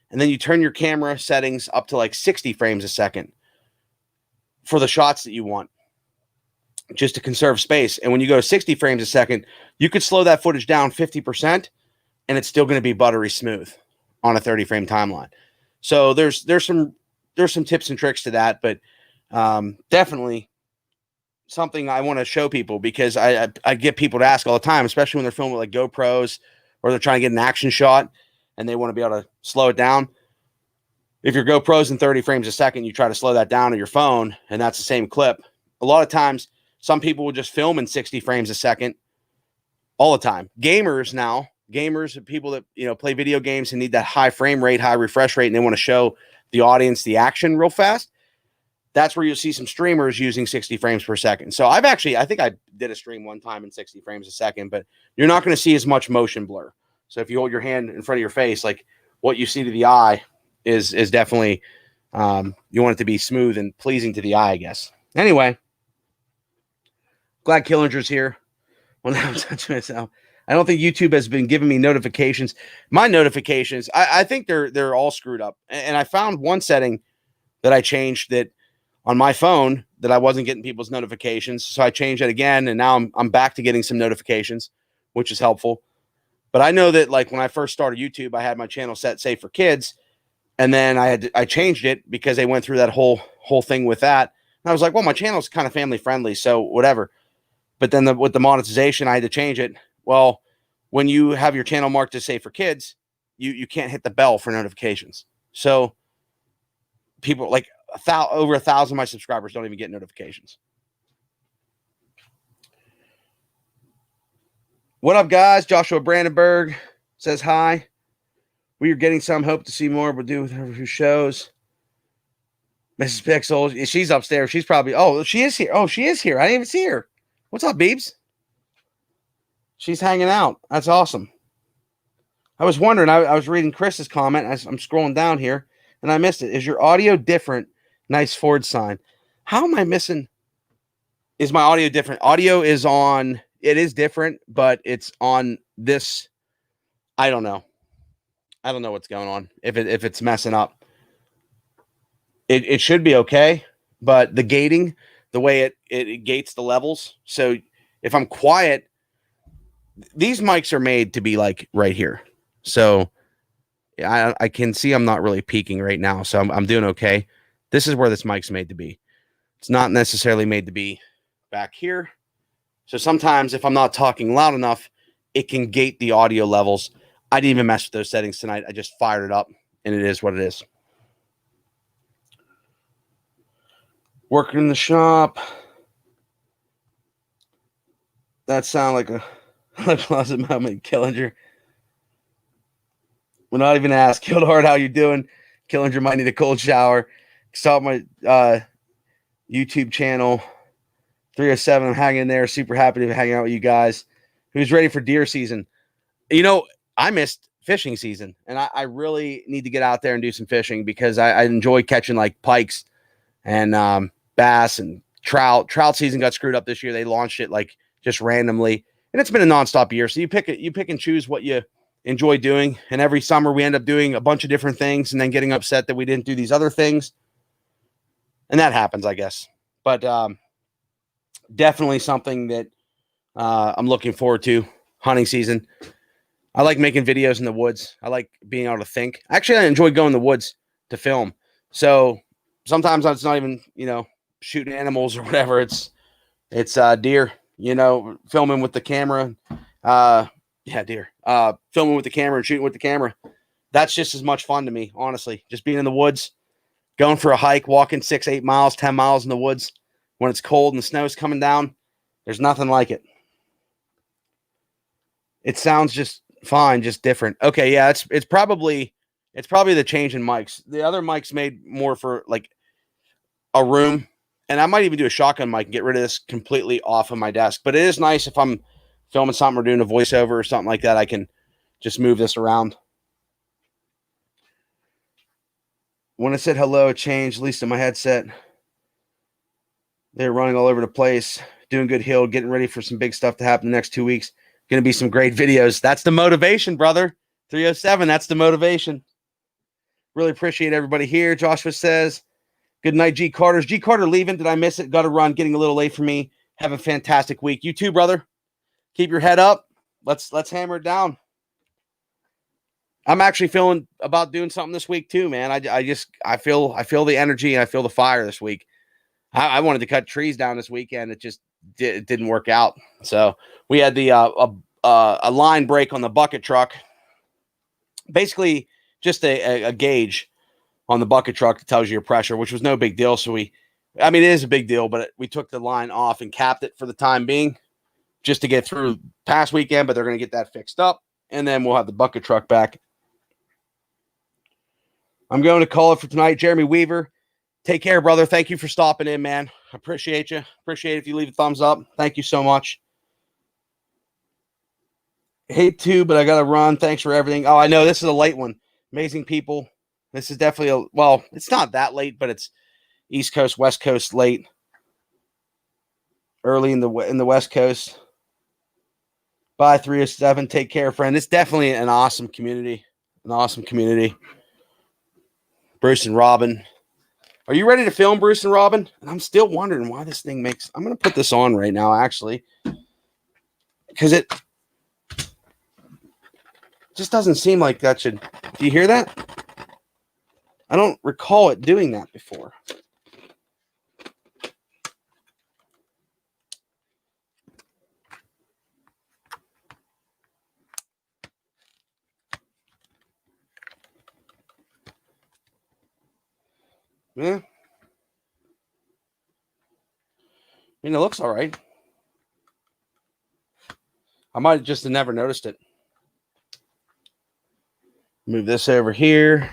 and then you turn your camera settings up to like 60 frames a second for the shots that you want, just to conserve space. And when you go to 60 frames a second, you could slow that footage down 50%, and it's still going to be buttery smooth on a 30 frame timeline. So there's some tips and tricks to that, but definitely something I want to show people, because I get people to ask all the time, especially when they're filming with like GoPros or they're trying to get an action shot and they want to be able to slow it down. If your GoPro's in 30 frames a second, you try to slow that down on your phone, and that's the same clip. A lot of times, some people will just film in 60 frames a second all the time. Gamers, people that, you know, play video games and need that high frame rate, high refresh rate, and they want to show the audience the action real fast. That's where you'll see some streamers using 60 frames per second. So I think I did a stream one time in 60 frames a second, but you're not going to see as much motion blur. So if you hold your hand in front of your face, like what you see to the eye is definitely, you want it to be smooth and pleasing to the eye, I guess. Anyway, glad Killinger's here. Well, now I'm touching myself. I don't think YouTube has been giving me notifications. My notifications, I think they're all screwed up. And I found one setting that I changed that on my phone that I wasn't getting people's notifications. So I changed it again, and now I'm back to getting some notifications, which is helpful. But I know that, like, when I first started YouTube, I had my channel set safe for kids, and then I changed it because they went through that whole thing with that. And I was like, well, my channel's kind of family friendly, so whatever. But then with the monetization, I had to change it. Well, when you have your channel marked as safe for kids, you can't hit the bell for notifications. So people, like over 1,000 of my subscribers, don't even get notifications. What up, guys? Joshua Brandenburg says hi. We are getting some. Hope to see more. We'll do who shows. Mrs. Pixel, she's upstairs. She's probably, she is here. Oh, she is here. I didn't even see her. What's up, Beebs? She's hanging out. That's awesome. I was wondering, I was reading Chris's comment as I'm scrolling down here, and I missed it. Is your audio different? Nice Ford sign. How am I missing? Is my audio different? Audio is on, it is different, but it's on this. I don't know. I don't know what's going on. If it's messing up. It should be okay, but the gating, the way it gates the levels. So if I'm quiet, these mics are made to be like right here. So I can see I'm not really peaking right now. So I'm doing okay. This is where this mic's made to be. It's not necessarily made to be back here. So sometimes if I'm not talking loud enough, it can gate the audio levels. I didn't even mess with those settings tonight. I just fired it up, and it is what it is. Working in the shop. That sound like a closet moment, Killinger. We're not even asked. Killed how you doing? Killinger might need a cold shower. Saw my YouTube channel. 307. I'm hanging there. Super happy to be hanging out with you guys. Who's ready for deer season? You know, I missed fishing season, and I really need to get out there and do some fishing because I enjoy catching like pikes and bass and trout. Trout season got screwed up this year. They launched it like just randomly, and it's been a nonstop year. So you pick and choose what you enjoy doing. And every summer we end up doing a bunch of different things and then getting upset that we didn't do these other things. And that happens, I guess. But definitely something that I'm looking forward to, hunting season. I like making videos in the woods. I like being able to think. Actually, I enjoy going in the woods to film. So sometimes it's not even, shooting animals or whatever. It's deer, filming with the camera. Yeah, deer. Filming with the camera and shooting with the camera. That's just as much fun to me, honestly. Just being in the woods, going for a hike, walking 6, 8 miles, 10 miles in the woods when it's cold and the snow's coming down. There's nothing like it. It sounds just fine, just different. Okay, yeah, it's probably the change in mics. The other mics made more for like a room, and I might even do a shotgun mic and get rid of this completely off of my desk. But it is nice if I'm filming something or doing a voiceover or something like that, I can just move this around. When I said hello, it changed, at least in my headset. They're running all over the place, doing good hill, getting ready for some big stuff to happen the next 2 weeks. Going to be some great videos. That's the motivation, brother. 307, that's the motivation. Really appreciate everybody here. Joshua says, good night, G. Carter's. G. Carter leaving. Did I miss it? Got to run. Getting a little late for me. Have a fantastic week. You too, brother. Keep your head up. Let's hammer it down. I'm actually feeling about doing something this week too, man. I feel the energy and I feel the fire this week. I wanted to cut trees down this weekend. It just didn't work out. So we had the a line break on the bucket truck. Basically, just a gauge on the bucket truck that tells you your pressure, which was no big deal. So it is a big deal, but we took the line off and capped it for the time being just to get through past weekend, but they're going to get that fixed up, and then we'll have the bucket truck back. I'm going to call it for tonight. Jeremy Weaver, take care, brother. Thank you for stopping in, man. I appreciate you. Appreciate it if you leave a thumbs up. Thank you so much. Hate to, but I got to run. Thanks for everything. Oh, I know this is a late one. Amazing people. This is definitely it's not that late, but it's East Coast, West Coast late. Early in the West Coast. Bye, 307. Take care, friend. It's definitely an awesome community. An awesome community. Bruce and Robin. Are you ready to film, Bruce and Robin? And I'm still wondering why this thing makes... I'm going to put this on right now, actually. Because it just doesn't seem like that should... Do you hear that? I don't recall it doing that before. Yeah. I mean, it looks all right. I might have just never noticed it. Move this over here.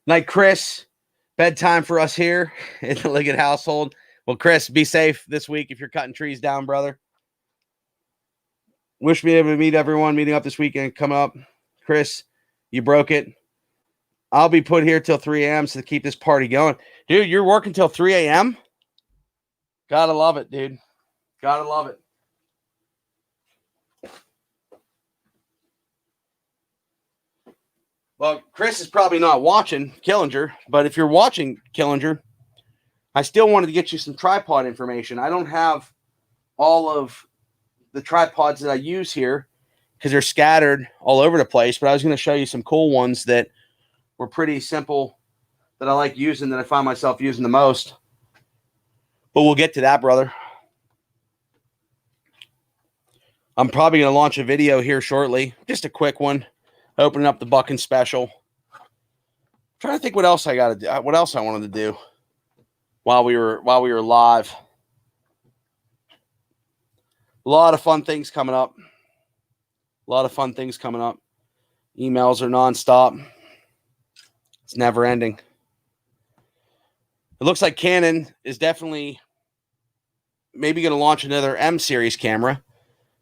Night, Chris. Bedtime for us here in the Liggett household. Well, Chris, be safe this week if you're cutting trees down, brother. Wish me able to meet everyone meeting up this weekend coming up. Chris, you broke it. I'll be put here till 3 a.m. to keep this party going. Dude, you're working till 3 a.m.? Gotta love it, dude. Gotta love it. Well, Chris is probably not watching Killinger, but if you're watching Killinger, I still wanted to get you some tripod information. I don't have all of the tripods that I use here because they're scattered all over the place, but I was going to show you some cool ones that were pretty simple that I like using, that I find myself using the most. But we'll get to that, brother. I'm probably going to launch a video here shortly. Just a quick one. Opening up the Bucking special. I'm trying to think what else I got to do. What else I wanted to do while we were live. A lot of fun things coming up. Emails are nonstop. It's never ending. It looks like Canon is definitely maybe going to launch another M series camera.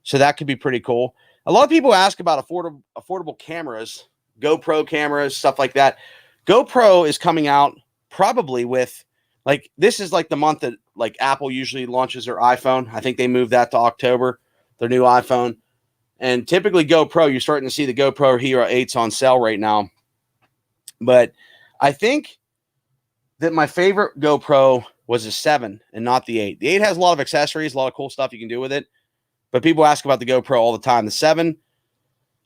So that could be pretty cool. A lot of people ask about affordable cameras, GoPro cameras, stuff like that. GoPro is coming out probably with, like, this is like the month that like Apple usually launches their iPhone. I think they moved that to October, their new iPhone. And typically GoPro, you're starting to see the GoPro Hero 8s on sale right now. But I think that my favorite GoPro was a 7 and not the 8. The 8 has a lot of accessories, a lot of cool stuff you can do with it. But people ask about the GoPro all the time. The 7,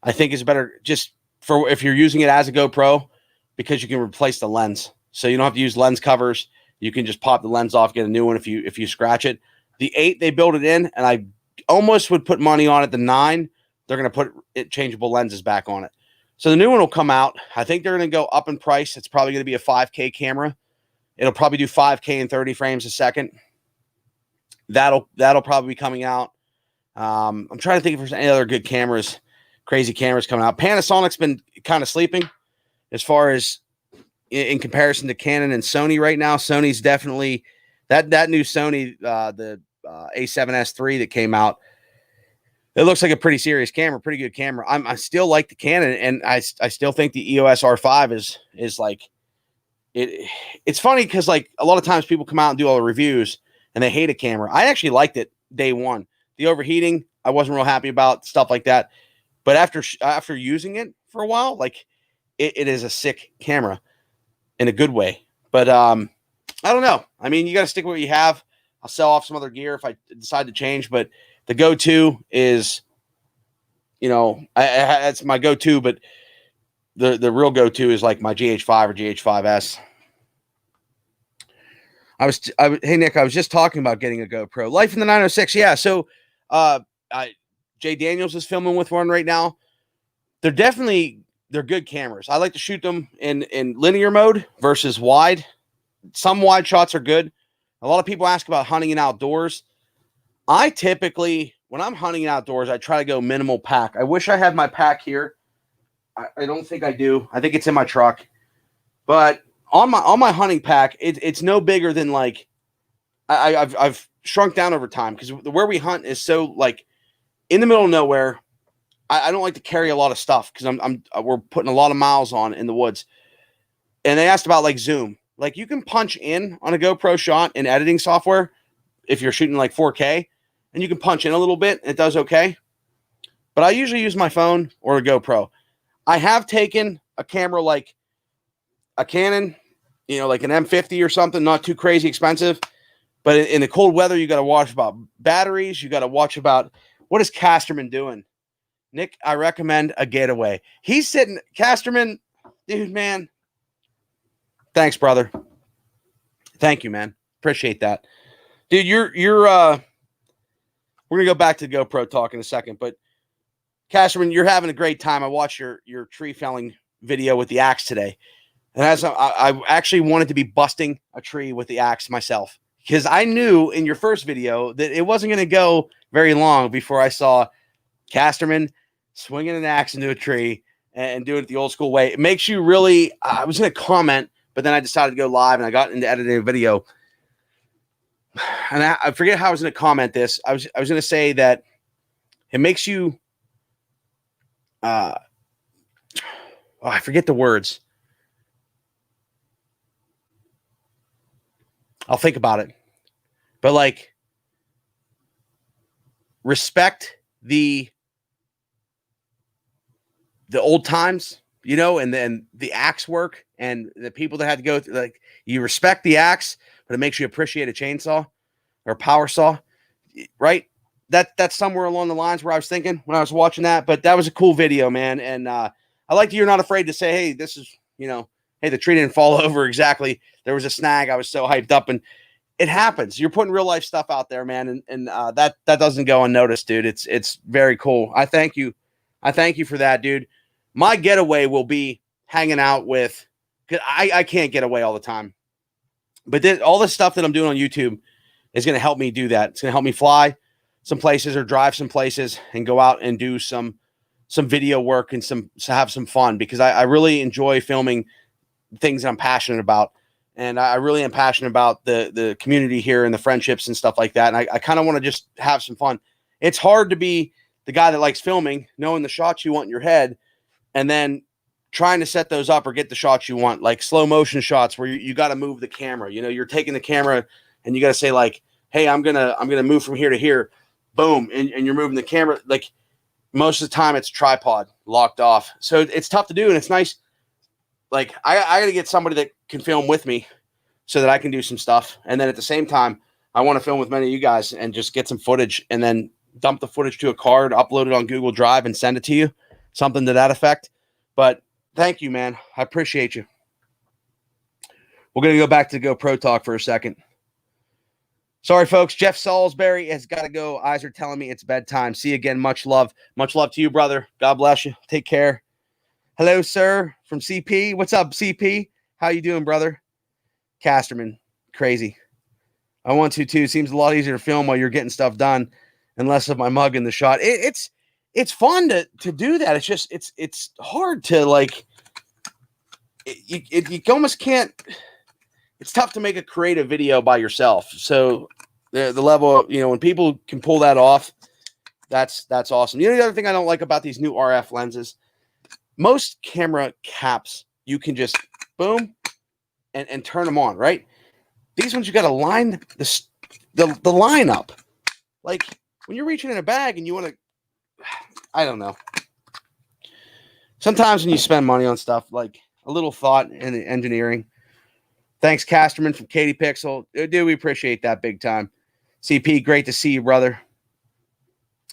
I think, is better just for if you're using it as a GoPro, because you can replace the lens. So you don't have to use lens covers. You can just pop the lens off, get a new one if you scratch it. The 8, they build it in, and I almost would put money on it. The 9, they're going to put changeable lenses back on it. So the new one will come out. I think they're going to go up in price. It's probably going to be a 5K camera. It'll probably do 5K and 30 frames a second. That'll probably be coming out. I'm trying to think if there's any other good cameras, crazy cameras coming out. Panasonic's been kind of sleeping as far as in comparison to Canon and Sony right now. Sony's definitely that new Sony, the A7S III that came out. It looks like a pretty serious camera, pretty good camera. I still like the Canon, and I still think the EOS R5 is like it. It's funny because like a lot of times people come out and do all the reviews and they hate a camera. I actually liked it day one. The overheating, I wasn't real happy about, stuff like that. But after using it for a while, like it is a sick camera in a good way. But I don't know. I mean, you got to stick with what you have. I'll sell off some other gear if I decide to change, but the go-to is, you know, that's my go-to, but the real go-to is like my GH5 or GH5S. Hey Nick, I was just talking about getting a GoPro. Life in the 906. Yeah. So, Jay Daniels is filming with one right now. They're good cameras. I like to shoot them in linear mode versus wide. Some wide shots are good. A lot of people ask about hunting and outdoors. I typically, when I'm hunting outdoors, I try to go minimal pack. I wish I had my pack here. I don't think I do. I think it's in my truck. But on my hunting pack, it's no bigger than like I've shrunk down over time because where we hunt is so like in the middle of nowhere. I don't like to carry a lot of stuff because we're putting a lot of miles on in the woods. And they asked about like zoom. Like you can punch in on a GoPro shot in editing software if you're shooting like 4K, and you can punch in a little bit and it does okay. But I usually use my phone or a GoPro. I have taken a camera like a Canon, you know, like an M50 or something, not too crazy expensive. But in the cold weather, you got to watch about batteries. You got to watch about what is Casterman doing. Nick, I recommend a Getaway. He's sitting, Casterman, dude, man. Thanks, brother. Thank you, man. Appreciate that. Dude, you're we're gonna go back to GoPro talk in a second, but Casterman, you're having a great time. I watched your tree felling video with the axe today. And as I actually wanted to be busting a tree with the axe myself, because I knew in your first video that it wasn't going to go very long before I saw Casterman swinging an axe into a tree and doing it the old school way. It makes you really, I was going to comment, but then I decided to go live and I got into editing a video. And I forget how I was going to comment this. I was going to say that it makes you, I forget the words. I'll think about it. But like, respect the old times, you know, and then the axe work and the people that had to go through, like, you respect the axe, but it makes you appreciate a chainsaw or a power saw, right? That's somewhere along the lines where I was thinking when I was watching that. But that was a cool video, man. And I like that you're not afraid to say, hey, this is, you know, hey, the tree didn't fall over exactly. There was a snag. I was so hyped up, and it happens. You're putting real life stuff out there, man. And that doesn't go unnoticed, dude. It's very cool. I thank you. I thank you for that, dude. My getaway will be hanging out with, because I can't get away all the time. But all this stuff that I'm doing on YouTube is going to help me do that. It's going to help me fly some places or drive some places and go out and do some video work and have some fun, because I really enjoy filming things that I'm passionate about. And I really am passionate about the community here and the friendships and stuff like that. And I kind of want to just have some fun. It's hard to be the guy that likes filming, knowing the shots you want in your head, and then trying to set those up or get the shots you want, like slow motion shots where you got to move the camera. You know, you're taking the camera and you got to say like, hey, I'm going to move from here to here. Boom. And you're moving the camera. Like most of the time it's tripod locked off. So it's tough to do. And it's nice. Like I got to get somebody that can film with me so that I can do some stuff. And then at the same time, I want to film with many of you guys and just get some footage and then dump the footage to a card, upload it on Google Drive, and send it to you. Something to that effect. But thank you, man. I appreciate you. We're going to go back to GoPro talk for a second. Sorry, folks. Jeff Salisbury has got to go. Eyes are telling me it's bedtime. See you again. Much love. Much love to you, brother. God bless you. Take care. Hello, sir, from CP. What's up, CP? How you doing, brother? Casterman. Crazy. I want to, too. Seems a lot easier to film while you're getting stuff done and less of my mug in the shot. It's fun to do that. It's just, it's hard to, like, you almost can't. It's tough to make a creative video by yourself. So the level of, when people can pull that off, that's awesome. The other thing I don't like about these new RF lenses, most camera caps, you can just boom and turn them on, right? These ones, you got to line the line up. Like when you're reaching in a bag and you want to, I don't know. Sometimes when you spend money on stuff, like a little thought and engineering. Thanks, Casterman from Katie Pixel. Dude, we appreciate that big time. CP, great to see you, brother.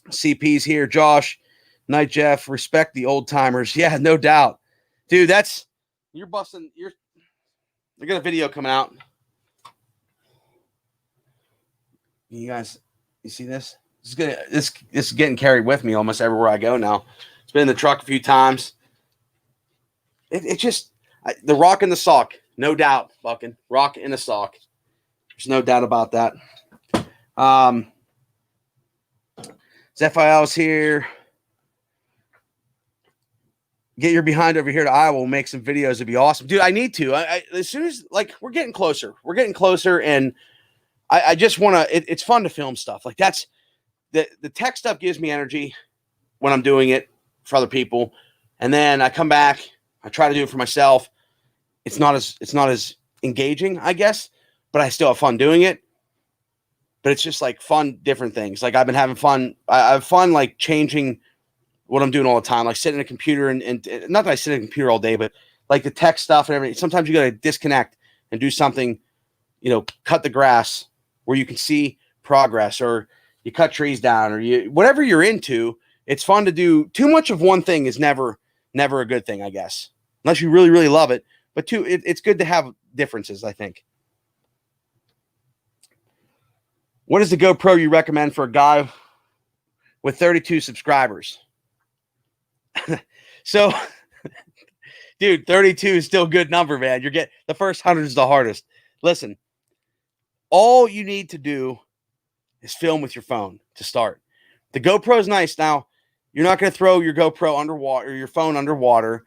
CP's here. Josh, Night Jeff, respect the old timers. Yeah, no doubt. Dude, you're busting. I got a video coming out. You guys, you see this? This is getting carried with me almost everywhere I go now. It's been in the truck a few times. It just, the rock in the sock. No doubt, fucking rock in a sock. There's no doubt about that. Zephil's here. Get your behind over here to Iowa. We'll make some videos. It'd be awesome. Dude, I need to. As soon as, we're getting closer. We're getting closer, and I just want to, it's fun to film stuff. Like, that's, the tech stuff gives me energy when I'm doing it for other people. And then I come back. I try to do it for myself. It's not as engaging, I guess, but I still have fun doing it. But it's just like fun, different things. Like I've been having fun. I have fun like changing what I'm doing all the time. Like sitting at a computer and not that I sit at a computer all day, but like the tech stuff and everything. Sometimes you got to disconnect and do something, cut the grass where you can see progress, or you cut trees down, or whatever you're into. It's fun to do. Too much of one thing is never a good thing, I guess, unless you really, really love it. But it's good to have differences, I think. What is the GoPro you recommend for a guy with 32 subscribers? So, dude, 32 is still a good number, man. The first 100 is the hardest. Listen, all you need to do is film with your phone to start. The GoPro is nice. Now, you're not going to throw your GoPro underwater or your phone underwater.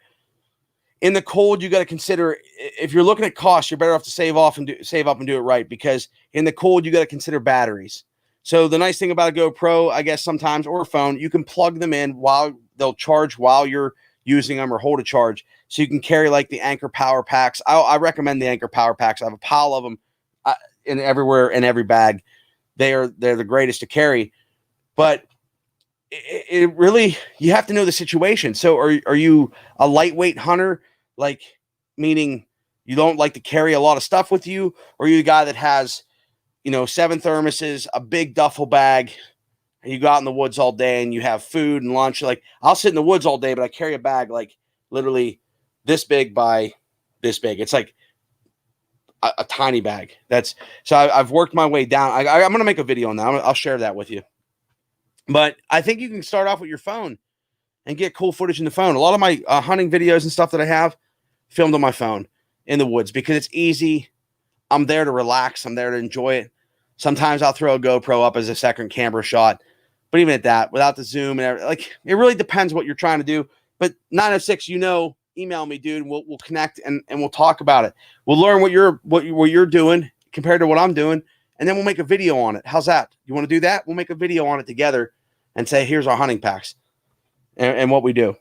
In the cold, you got to consider, if you're looking at cost, you're better off to save up and do it right, because in the cold, you got to consider batteries. So the nice thing about a GoPro, I guess sometimes, or a phone, you can plug them in while they'll charge while you're using them, or hold a charge. So you can carry like the Anker Power Packs. I recommend the Anker Power Packs. I have a pile of them in everywhere, in every bag. They're the greatest to carry. But it really, you have to know the situation. So are you a lightweight hunter? Like, meaning you don't like to carry a lot of stuff with you? Or are you the guy that has, 7 thermoses, a big duffel bag, and you go out in the woods all day and you have food and lunch? Like, I'll sit in the woods all day, but I carry a bag like literally this big by this big. It's like a tiny bag. So I've worked my way down. I'm going to make a video on that. I'll share that with you. But I think you can start off with your phone and get cool footage in the phone. A lot of my hunting videos and stuff that I have filmed on my phone in the woods, because it's easy. I'm there to relax. I'm there to enjoy it. Sometimes I'll throw a GoPro up as a second camera shot. But even at that, without the zoom and everything, it really depends what you're trying to do. But 906, email me, dude. We'll connect and we'll talk about it. We'll learn what you're doing compared to what I'm doing, and then we'll make a video on it. How's that? You want to do that? We'll make a video on it together and say, here's our hunting packs and what we do.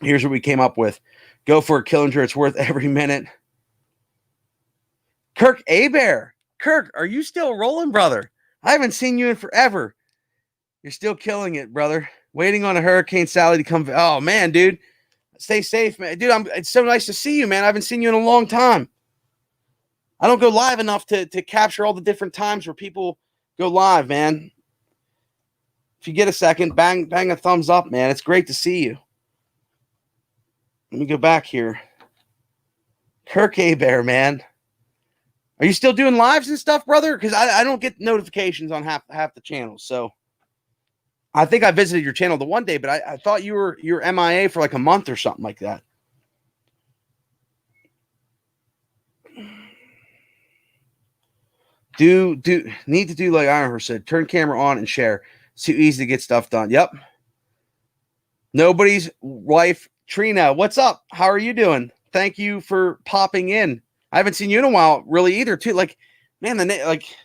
Here's what we came up with. Go for a Killinger. It's worth every minute. Kirk Abear. Kirk, are you still rolling, brother? I haven't seen you in forever. You're still killing it, brother. Waiting on a Hurricane Sally to come. Oh, man, dude. Stay safe, man. Dude, it's so nice to see you, man. I haven't seen you in a long time. I don't go live enough to capture all the different times where people go live, man. If you get a second, bang a thumbs up, man. It's great to see you. Let me go back here. Kirk Bear, man. Are you still doing lives and stuff, brother? Because I don't get notifications on half the channels. So I think I visited your channel the one day, but I thought you were MIA for like a month or something like that. Need to do like Ironhurst said, turn camera on and share. It's too easy to get stuff done. Yep. Nobody's wife, Trina. What's up? How are you doing? Thank you for popping in. I haven't seen you in a while, really, either. Too like, man,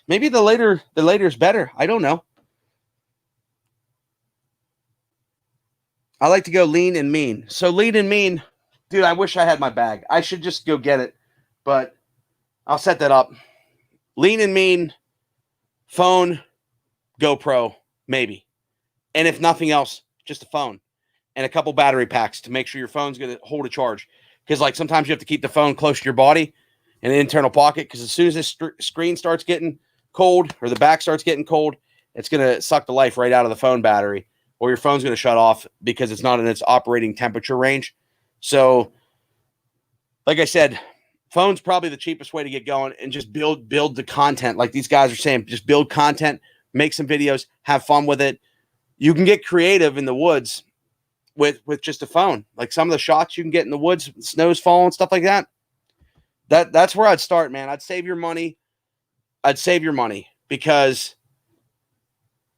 maybe the later is better. I don't know. I like to go lean and mean. So lean and mean, dude. I wish I had my bag. I should just go get it, but I'll set that up. Lean and mean, phone, GoPro, maybe, and if nothing else, just a phone and a couple battery packs to make sure your phone's going to hold a charge. Because like sometimes you have to keep the phone close to your body in an internal pocket, because as soon as this screen starts getting cold or the back starts getting cold, it's going to suck the life right out of the phone battery, or your phone's going to shut off because it's not in its operating temperature range. So, like I said, phone's probably the cheapest way to get going, and just build the content. Like these guys are saying, just build content, make some videos, have fun with it. You can get creative in the woods with just a phone. Like some of the shots you can get in the woods, snow's falling, stuff like that. That's where I'd start, man. I'd save your money. Because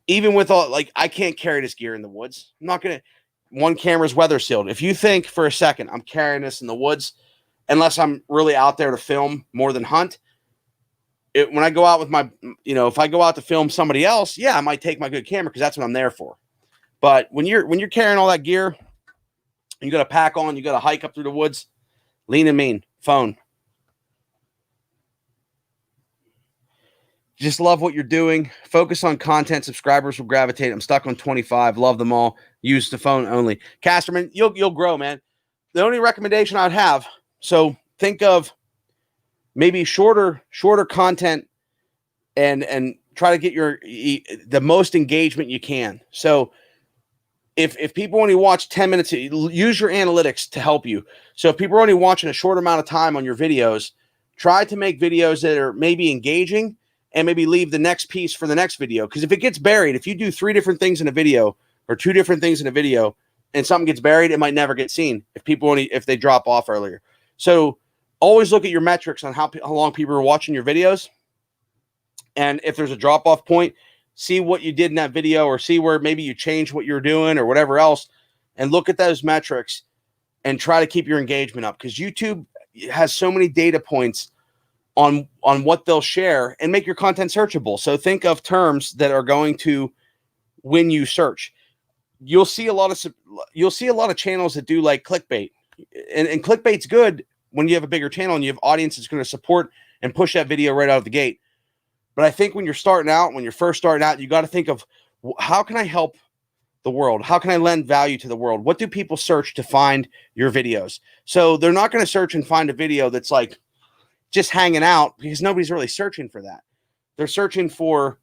even with all, like, I can't carry this gear in the woods. I'm not going to. One camera's weather sealed. If you think for a second I'm carrying this in the woods, unless I'm really out there to film more than hunt, when I go out with my, if I go out to film somebody else, yeah, I might take my good camera because that's what I'm there for. But when you're carrying all that gear, you got to pack on, you got to hike up through the woods, lean and mean, phone. Just love what you're doing. Focus on content. Subscribers will gravitate. I'm stuck on 25. Love them all. Use the phone only. Casterman, you'll grow, man. The only recommendation I'd have, so think of maybe shorter content and try to get the most engagement you can. So if people only watch 10 minutes, use your analytics to help you. So if people are only watching a short amount of time on your videos, try to make videos that are maybe engaging, and maybe leave the next piece for the next video. Because if it gets buried, if you do 3 different things in a video or 2 different things in a video and something gets buried, it might never get seen if they drop off earlier. So always look at your metrics on how long people are watching your videos. And if there's a drop off point, see what you did in that video, or see where maybe you changed what you're doing or whatever else, and look at those metrics and try to keep your engagement up. Because YouTube has so many data points on what they'll share, and make your content searchable. So think of terms that are going to win you search. You'll see a lot of channels that do like clickbait, and clickbait's good when you have a bigger channel and you have audience that's going to support and push that video right out of the gate. But I think when you're first starting out, you got to think of, how can I help the world? How can I lend value to the world? What do people search to find your videos? So they're not going to search and find a video that's like just hanging out, because nobody's really searching for that. They're searching for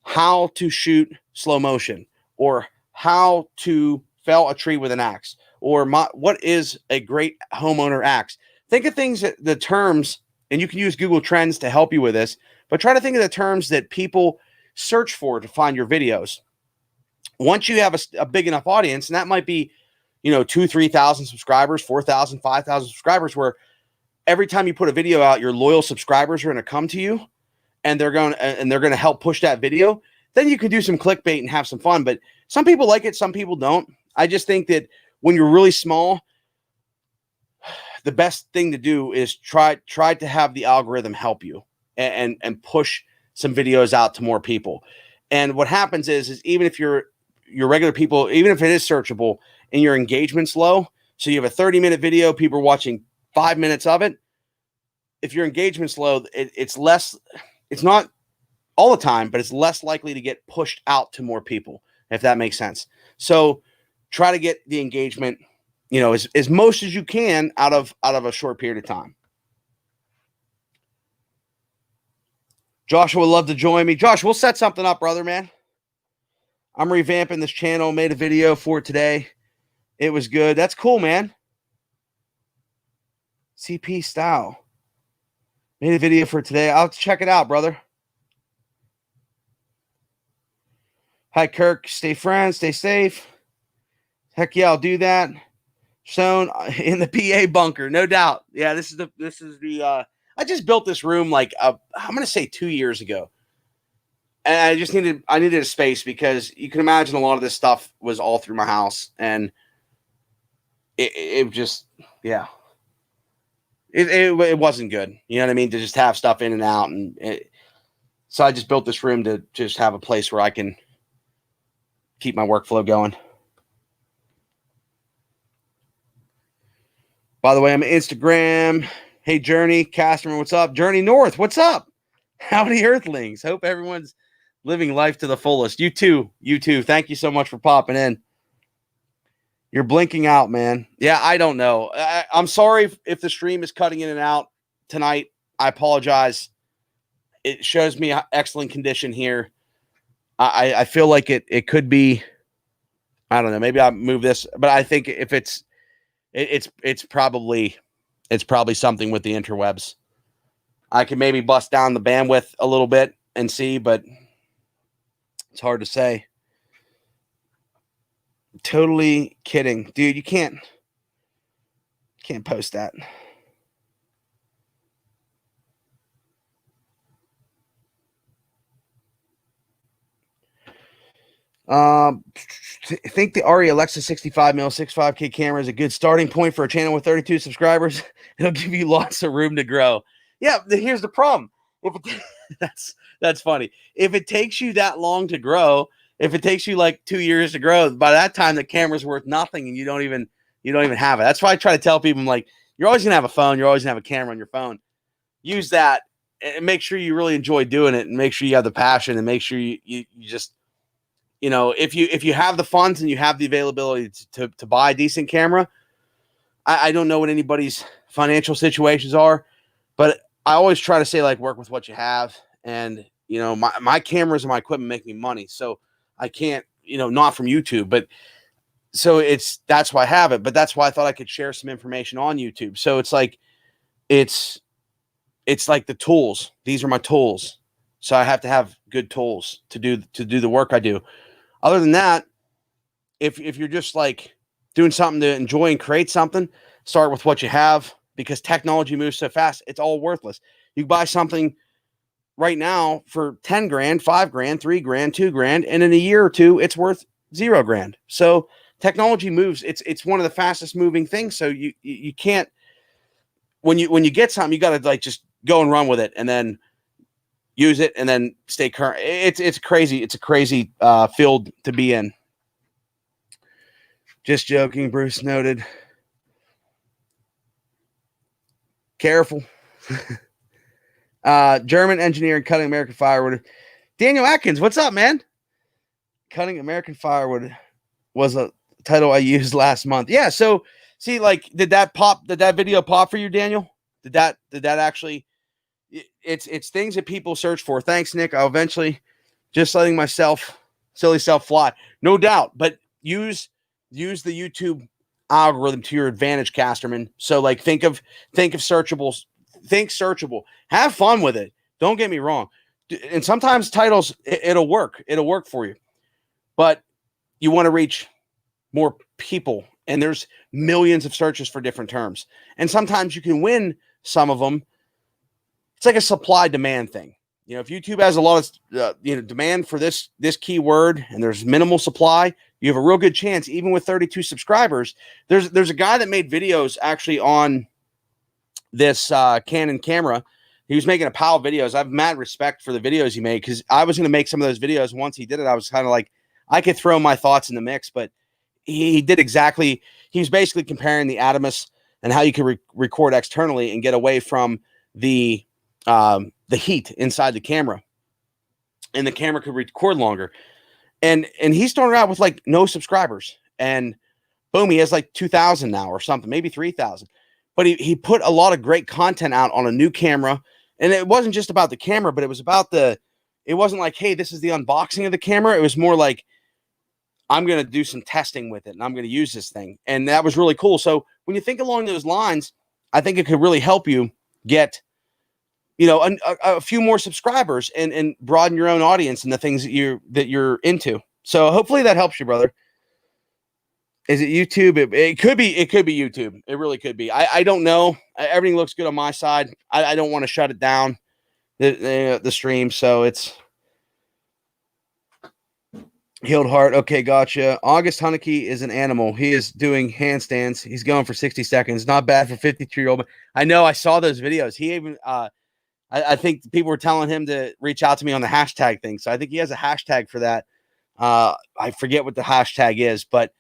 how to shoot slow motion, or how to fell a tree with an axe, or what is a great homeowner axe. Think of things the terms, and you can use Google Trends to help you with this, but try to think of the terms that people search for to find your videos. Once you have a big enough audience, and that might be, 2,000-3,000 subscribers, 4,000, 5,000 subscribers, where every time you put a video out, your loyal subscribers are going to come to you, and they're going to help push that video. Then you can do some clickbait and have some fun. But some people like it, some people don't. I just think that when you're really small, the best thing to do is try to have the algorithm help you and push some videos out to more people. And what happens is even if your regular people, even if it is searchable and your engagement's low, so you have a 30-minute video, people are watching 5 minutes of it. If your engagement's low, it's not all the time, but it's less likely to get pushed out to more people, if that makes sense. So try to get the engagement, as most as you can out of a short period of time. Joshua would love to join me. Josh, we'll set something up, brother, man. I'm revamping this channel. Made a video for it today. It was good. That's cool, man. CP style. Made a video for today. I'll check it out, brother. Hi, Kirk. Stay friends. Stay safe. Heck yeah, I'll do that. Shown in the PA bunker, no doubt. Yeah, this is the. I just built this room like I'm gonna say 2 years ago, and I needed a space because you can imagine a lot of this stuff was all through my house, and it just it wasn't good. You know what I mean? To just have stuff in and out, so I just built this room to just have a place where I can keep my workflow going. By the way, I'm on Instagram. Hey, Journey Casterman, what's up? Journey North, what's up? Howdy, Earthlings. Hope everyone's living life to the fullest. You too. Thank you so much for popping in. You're blinking out, man. Yeah, I don't know. I'm sorry if the stream is cutting in and out tonight. I apologize. It shows me excellent condition here. I feel like it could be, I don't know, maybe I'll move this, but I think if it's probably something with the interwebs. I can maybe bust down the bandwidth a little bit and see, but it's hard to say. Totally kidding. Dude, you can't post that. I think the ARRI Alexa 65 mil 65K camera is a good starting point for a channel with 32 subscribers. It'll give you lots of room to grow. Yeah, here's the problem. That's funny. If it takes you that long to grow, if it takes you like 2 years to grow, by that time the camera's worth nothing and you don't even have it. That's why I try to tell people, I'm like, you're always gonna have a phone, you're always gonna have a camera on your phone. Use that and make sure you really enjoy doing it, and make sure you have the passion, and make sure you just, you know, if you have the funds and you have the availability to buy a decent camera. I don't know what anybody's financial situations are, but I always try to say, like, work with what you have. And, you know, my cameras and my equipment make me money. So I can't, you know, not from YouTube, but so that's why I have it. But that's why I thought I could share some information on YouTube. So it's like, it's like the tools. These are my tools. So I have to have good tools to do the work I do. Other than that, if you're just like doing something to enjoy and create something, start with what you have, because technology moves so fast, it's all worthless. You can buy something right now for 10 grand, 5 grand, 3 grand, 2 grand, and in a year or two, it's worth 0 grand. So technology moves. It's one of the fastest moving things. So you can't, when you get something, you got to like just go and run with it, and then use it, and then stay current. It's crazy. It's a crazy field to be in. Just joking, Bruce noted. Careful. German engineer cutting American firewood. Daniel Atkins, what's up, man? Cutting American firewood was a title I used last month. Yeah, so see, like, did that video pop for you, Daniel? Did that actually? It's things that people search for. Thanks, Nick. I'll eventually just letting myself silly self fly. No doubt, but use the YouTube algorithm to your advantage, Casterman. So like think of searchables. Think searchable. Have fun with it. Don't get me wrong. And sometimes titles, it'll work. It'll work for you. But you want to reach more people. And there's millions of searches for different terms. And sometimes you can win some of them. It's like a supply demand thing. You know, if YouTube has a lot of demand for this keyword and there's minimal supply, you have a real good chance, even with 32 subscribers. There's a guy that made videos actually on this Canon camera. He was making a pile of videos. I have mad respect for the videos he made, because I was going to make some of those videos. Once he did it, I was kind of like, I could throw my thoughts in the mix, but he did exactly. He was basically comparing the Adamus and how you can record externally and get away from the heat inside the camera, and the camera could record longer. And he started out with like no subscribers, and boom, he has like 2,000 now or something, maybe 3,000. But he put a lot of great content out on a new camera, and it wasn't just about the camera, but it was about it wasn't like, hey, this is the unboxing of the camera. It was more like, I'm going to do some testing with it, and I'm going to use this thing. And that was really cool. So when you think along those lines, I think it could really help you get, a few more subscribers and broaden your own audience and the things that you're into. So hopefully that helps you, brother. Is it YouTube? It could be YouTube. It really could be. I don't know. Everything looks good on my side. I don't want to shut it down, the stream. So it's Healed Heart. Okay, gotcha. August Hunnicky is an animal. He is doing handstands. He's going for 60 seconds. Not bad for 52-year-old. I know. I saw those videos. He even I think people were telling him to reach out to me on the hashtag thing. So I think he has a hashtag for that. I forget what the hashtag is, but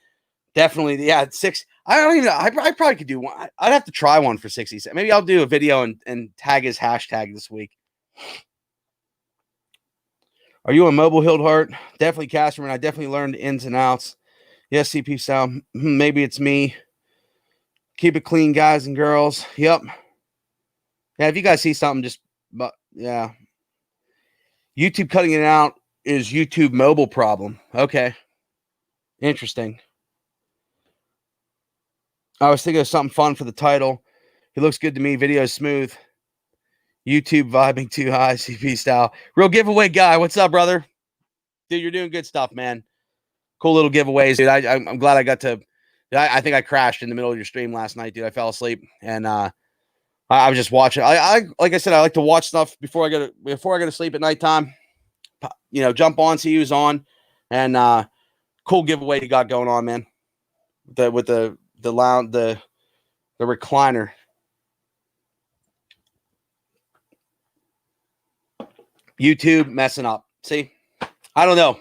definitely, yeah, I don't even know. I probably could do one. I'd have to try one for 60 seconds. Maybe I'll do a video and tag his hashtag this week. Are you a mobile, Healed Heart? Definitely, Casterman. I definitely learned ins and outs. Yes, CP sound. Maybe it's me. Keep it clean, guys and girls. Yep. Yeah, if you guys see something, but yeah. YouTube cutting it out is YouTube mobile problem. Okay. Interesting. I was thinking of something fun for the title. He looks good to me. Video is smooth. YouTube vibing too high, CP style. Real giveaway guy. What's up, brother? Dude, you're doing good stuff, man. Cool little giveaways, dude. I'm glad I got to. I think I crashed in the middle of your stream last night, dude. I fell asleep, and I was just watching. I like I said, I like to watch stuff before I go to sleep at nighttime. Jump on, see who's on, and cool giveaway you got going on, man. With the recliner. YouTube messing up. See, I don't know.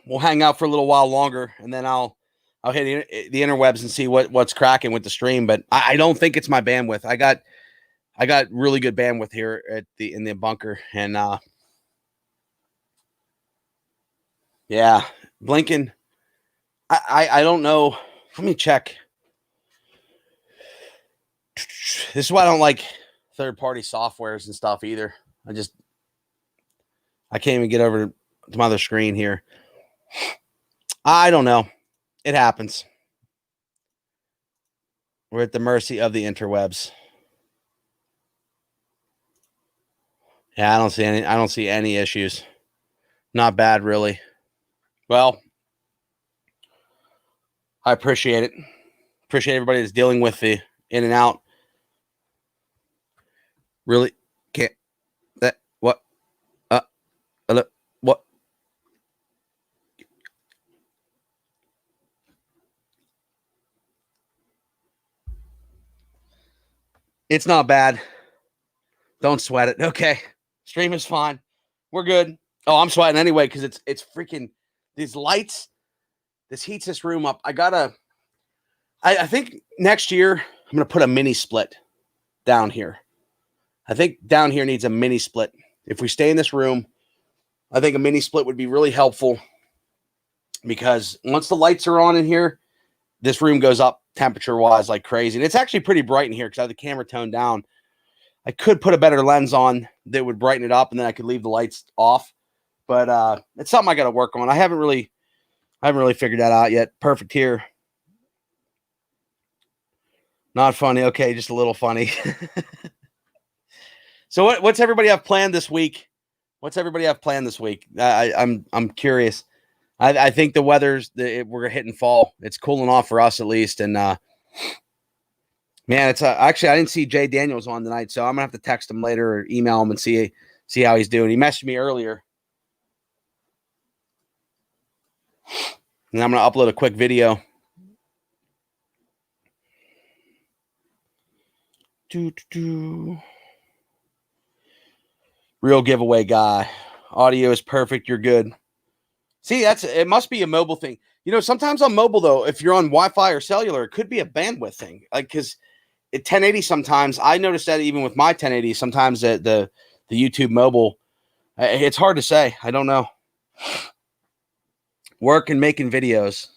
We'll hang out for a little while longer, and then I'll hit the interwebs and see what's cracking with the stream. But I don't think it's my bandwidth. I got really good bandwidth here in the bunker, and yeah, Blinken. I don't know. Let me check. This is why I don't like third-party softwares and stuff either. I can't even get over to my other screen here. I don't know. It happens. We're at the mercy of the interwebs. Yeah, I don't see any issues. Not bad, really. Well, I appreciate it. Appreciate everybody that's dealing with the in and out. Really can't that what what it's not bad. Don't sweat it. Okay. Stream is fine. We're good. Oh, I'm sweating anyway because it's freaking these lights. This heats this room up. I think next year I'm gonna put a mini split down here. I think down here needs a mini split. If we stay in this room, I think a mini split would be really helpful because once the lights are on in here, this room goes up temperature-wise like crazy. And it's actually pretty bright in here because I have the camera toned down. I could put a better lens on that would brighten it up, and then I could leave the lights off. But it's something I got to work on. I haven't really figured that out yet. Perfect here. Not funny. Okay, just a little funny. So what's everybody have planned this week? I'm curious. I think the we're hitting fall. It's cooling off for us at least. And man, it's actually I didn't see Jay Daniels on tonight, so I'm gonna have to text him later or email him and see how he's doing. He messaged me earlier, and I'm gonna upload a quick video. Real giveaway guy. Audio is perfect. You're good. See, it must be a mobile thing. Sometimes on mobile, though, if you're on Wi-Fi or cellular, it could be a bandwidth thing. Like, because at 1080 sometimes, I noticed that even with my 1080, sometimes the YouTube mobile, it's hard to say. I don't know. Work and making videos.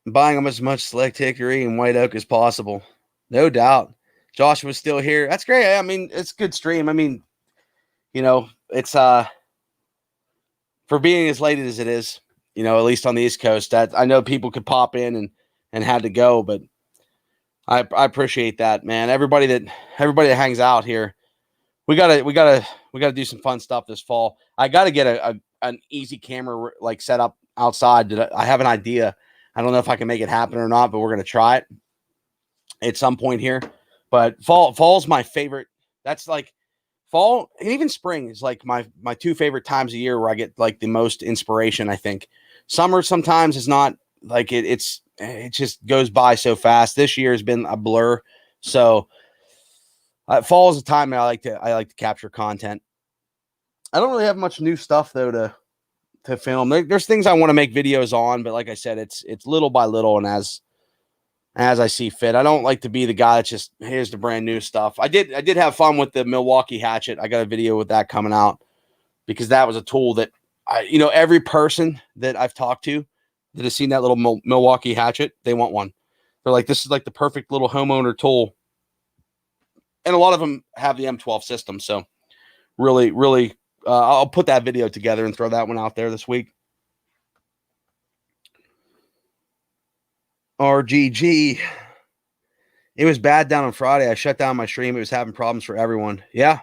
Buying them as much select hickory and white oak as possible. No doubt. Joshua's still here. That's great. I mean, it's a good stream. I mean, it's for being as late as it is, you know, at least on the East Coast. That I know people could pop in and had to go, but I appreciate that, man. Everybody that hangs out here, we gotta do some fun stuff this fall. I gotta get an easy camera like set up outside. I have an idea. I don't know if I can make it happen or not, but we're gonna try it at some point here. But fall's my favorite. That's like fall, and even spring is like my two favorite times of year where I get like the most inspiration. I think summer sometimes is not like it just goes by so fast. This year has been a blur. So fall is a time I like to capture content. I don't really have much new stuff though to film. There's things I want to make videos on, but like I said, it's little by little and as I see fit. I don't like to be the guy that's just here's the brand new stuff. I did have fun with the Milwaukee hatchet. I got a video with that coming out because that was a tool that every person that I've talked to that has seen that little Milwaukee hatchet, they want one. They're like, this is like the perfect little homeowner tool. And a lot of them have the M12 system. So really, really, I'll put that video together and throw that one out there this week. RGG. It was bad down on Friday. I shut down my stream. It was having problems for everyone. Yeah.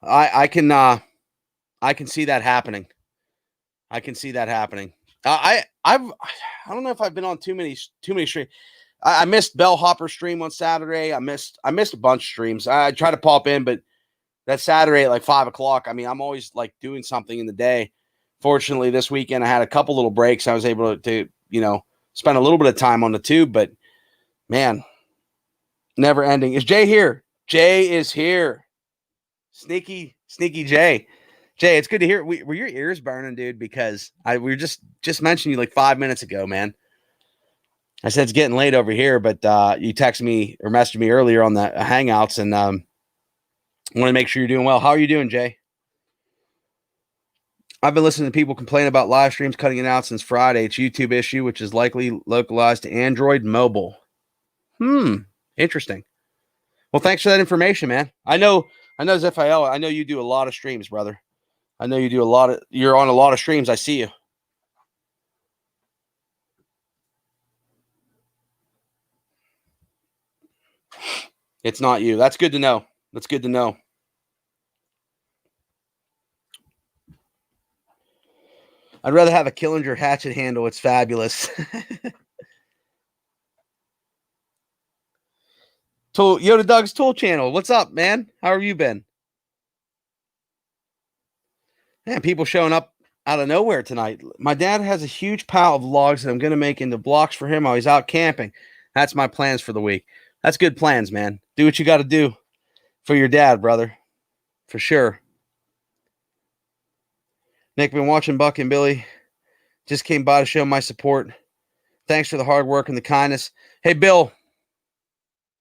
I can see that happening. I can see that happening. I don't know if I've been on too many streams. I missed Bellhopper stream on Saturday. I missed a bunch of streams. I try to pop in, but that Saturday at like 5:00. I mean, I'm always like doing something in the day. Fortunately, this weekend I had a couple little breaks. I was able to spend a little bit of time on the tube, but man, never ending. Is Jay here? Jay is here. Sneaky Jay. Jay, it's good to hear. Were your ears burning, dude? Because we were just mentioning you like 5 minutes ago, man. I said it's getting late over here, but you texted me or messaged me earlier on the Hangouts, and want to make sure you're doing well. How are you doing, Jay? I've been listening to people complain about live streams cutting it out since Friday. It's a YouTube issue, which is likely localized to Android mobile. Interesting. Well, thanks for that information, man. I know Zephiel. I know you do a lot of streams, brother. I know you do you're on a lot of streams. I see you. It's not you. That's good to know. That's good to know. I'd rather have a Killinger hatchet handle. It's fabulous. Yoda Doug's Tool Channel. What's up, man? How have you been? Man, people showing up out of nowhere tonight. My dad has a huge pile of logs that I'm going to make into blocks for him while he's out camping. That's my plans for the week. That's good plans, man. Do what you got to do for your dad, brother. For sure. Nick, been watching Buck and Billy. Just came by to show my support. Thanks for the hard work and the kindness. Hey, Bill.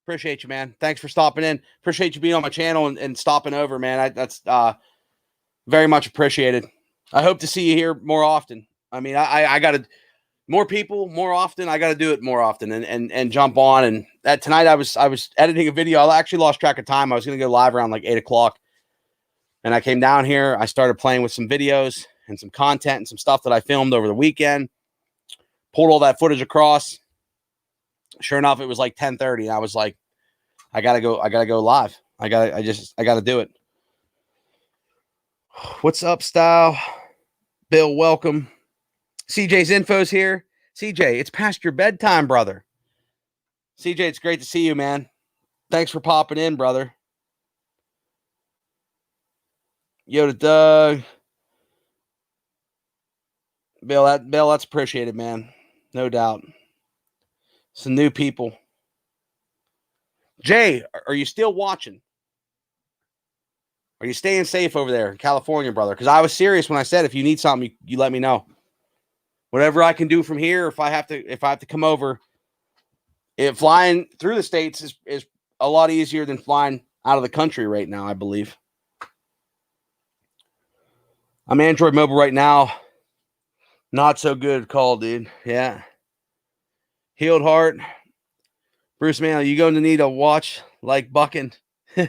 Appreciate you, man. Thanks for stopping in. Appreciate you being on my channel and stopping over, man. That's very much appreciated. I hope to see you here more often. I mean, I got to more people more often. I got to do it more often and jump on. And tonight I was editing a video. I actually lost track of time. I was going to go live around like 8:00, and I came down here. I started playing with some videos and some content and some stuff that I filmed over the weekend. Pulled all that footage across. Sure enough, it was like 10:30, and I was like, I gotta go live. I gotta do it. What's up, Style? Bill, welcome. CJ's info's here. CJ, it's past your bedtime, brother. CJ, it's great to see you, man. Thanks for popping in, brother. Yoda Doug. Bill, that's appreciated, man. No doubt. Some new people. Jay, are you still watching? Are you staying safe over there in California, brother? Because I was serious when I said if you need something, you let me know. Whatever I can do from here, if I have to come over, flying through the states is a lot easier than flying out of the country right now, I believe. I'm Android mobile right now. Not so good call, dude. Yeah. Healed heart. Bruce Manley, you're going to need a watch like Bucking. You're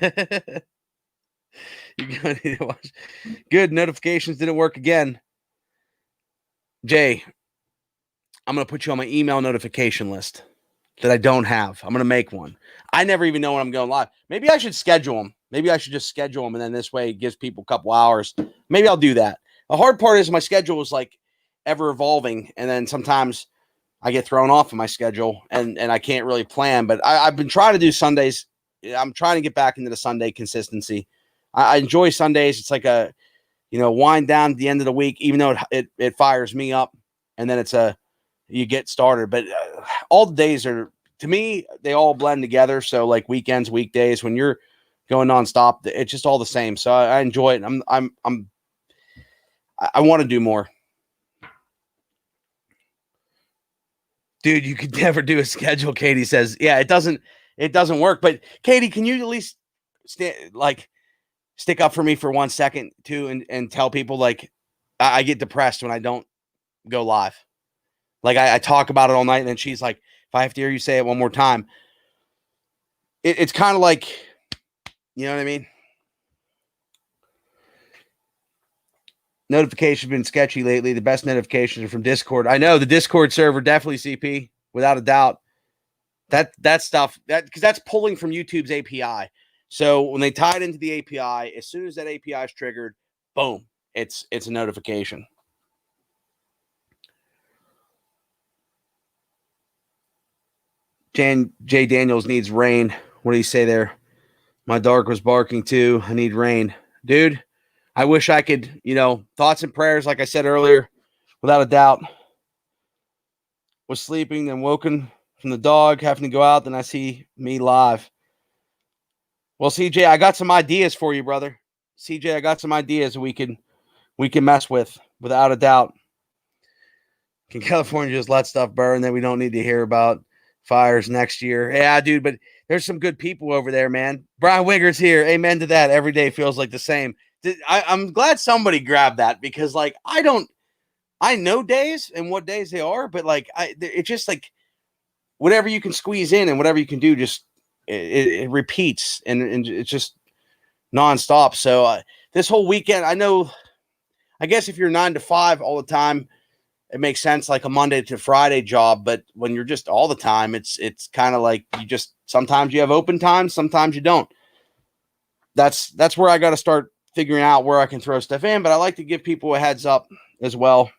going to need a watch. Good. Notifications didn't work again. Jay, I'm going to put you on my email notification list that I don't have. I'm going to make one. I never even know when I'm going live. Maybe I should schedule them. Maybe I should just schedule them, and then this way it gives people a couple hours. Maybe I'll do that. The hard part is my schedule is like ever evolving, and then sometimes I get thrown off of my schedule, and I can't really plan. But I've been trying to do Sundays. I'm trying to get back into the Sunday consistency. I enjoy Sundays. It's like a, wind down at the end of the week, even though it fires me up, and then you get started. But all the days are, to me, they all blend together. So like weekends, weekdays, when you're going nonstop, it's just all the same. So I enjoy it. I want to do more. Dude, you could never do a schedule. Katie says, yeah, it doesn't work. But Katie, can you at least stick up for me for 1 second too, and tell people, like, I get depressed when I don't go live. Like I talk about it all night, and then she's like, if I have to hear you say it one more time, it's kind of like, you know what I mean? Notifications been sketchy lately. The best notifications are from Discord. I know the Discord server, definitely CP, without a doubt. That stuff, because that's pulling from YouTube's API. So when they tie it into the API, as soon as that API is triggered, boom, it's a notification. Jay Daniels needs rain. What do you say there? My dog was barking too. I need rain. Dude, I wish I could, thoughts and prayers, like I said earlier, without a doubt. Was sleeping, then woken from the dog, having to go out, then I see me live. Well, CJ, I got some ideas for you, brother. CJ, I got some ideas we can mess with, without a doubt. Can California just let stuff burn that we don't need to hear about fires next year? Yeah, dude, but there's some good people over there, man. Brian Wigger's here. Amen to that. Every day feels like the same. I'm glad somebody grabbed that, because, like, I know days and what days they are, but like it's just like whatever you can squeeze in and whatever you can do, just it repeats, and it's just nonstop. So this whole weekend, I guess if you're 9 to 5 all the time, it makes sense, like a Monday to Friday job. But when you're just all the time, it's kind of like sometimes you have open times, sometimes you don't. That's where I got to start figuring out where I can throw stuff in. But I like to give people a heads up as well.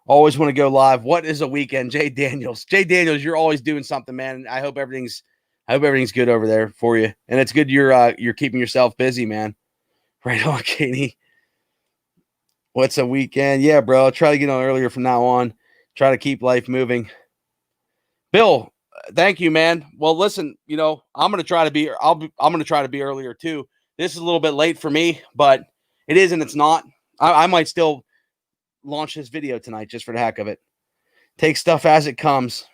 Always want to go live. What is a weekend? Jay Daniels, you're always doing something, man. I hope everything's good over there for you. And it's good you're keeping yourself busy, man. Right on, Katie. What's a weekend? Yeah, bro. I'll try to get on earlier from now on. Try to keep life moving. Bill, thank you, man. Well, listen, I'm gonna try to be earlier too. This is a little bit late for me, but it is and it's not. I might still launch this video tonight just for the heck of it. Take stuff as it comes.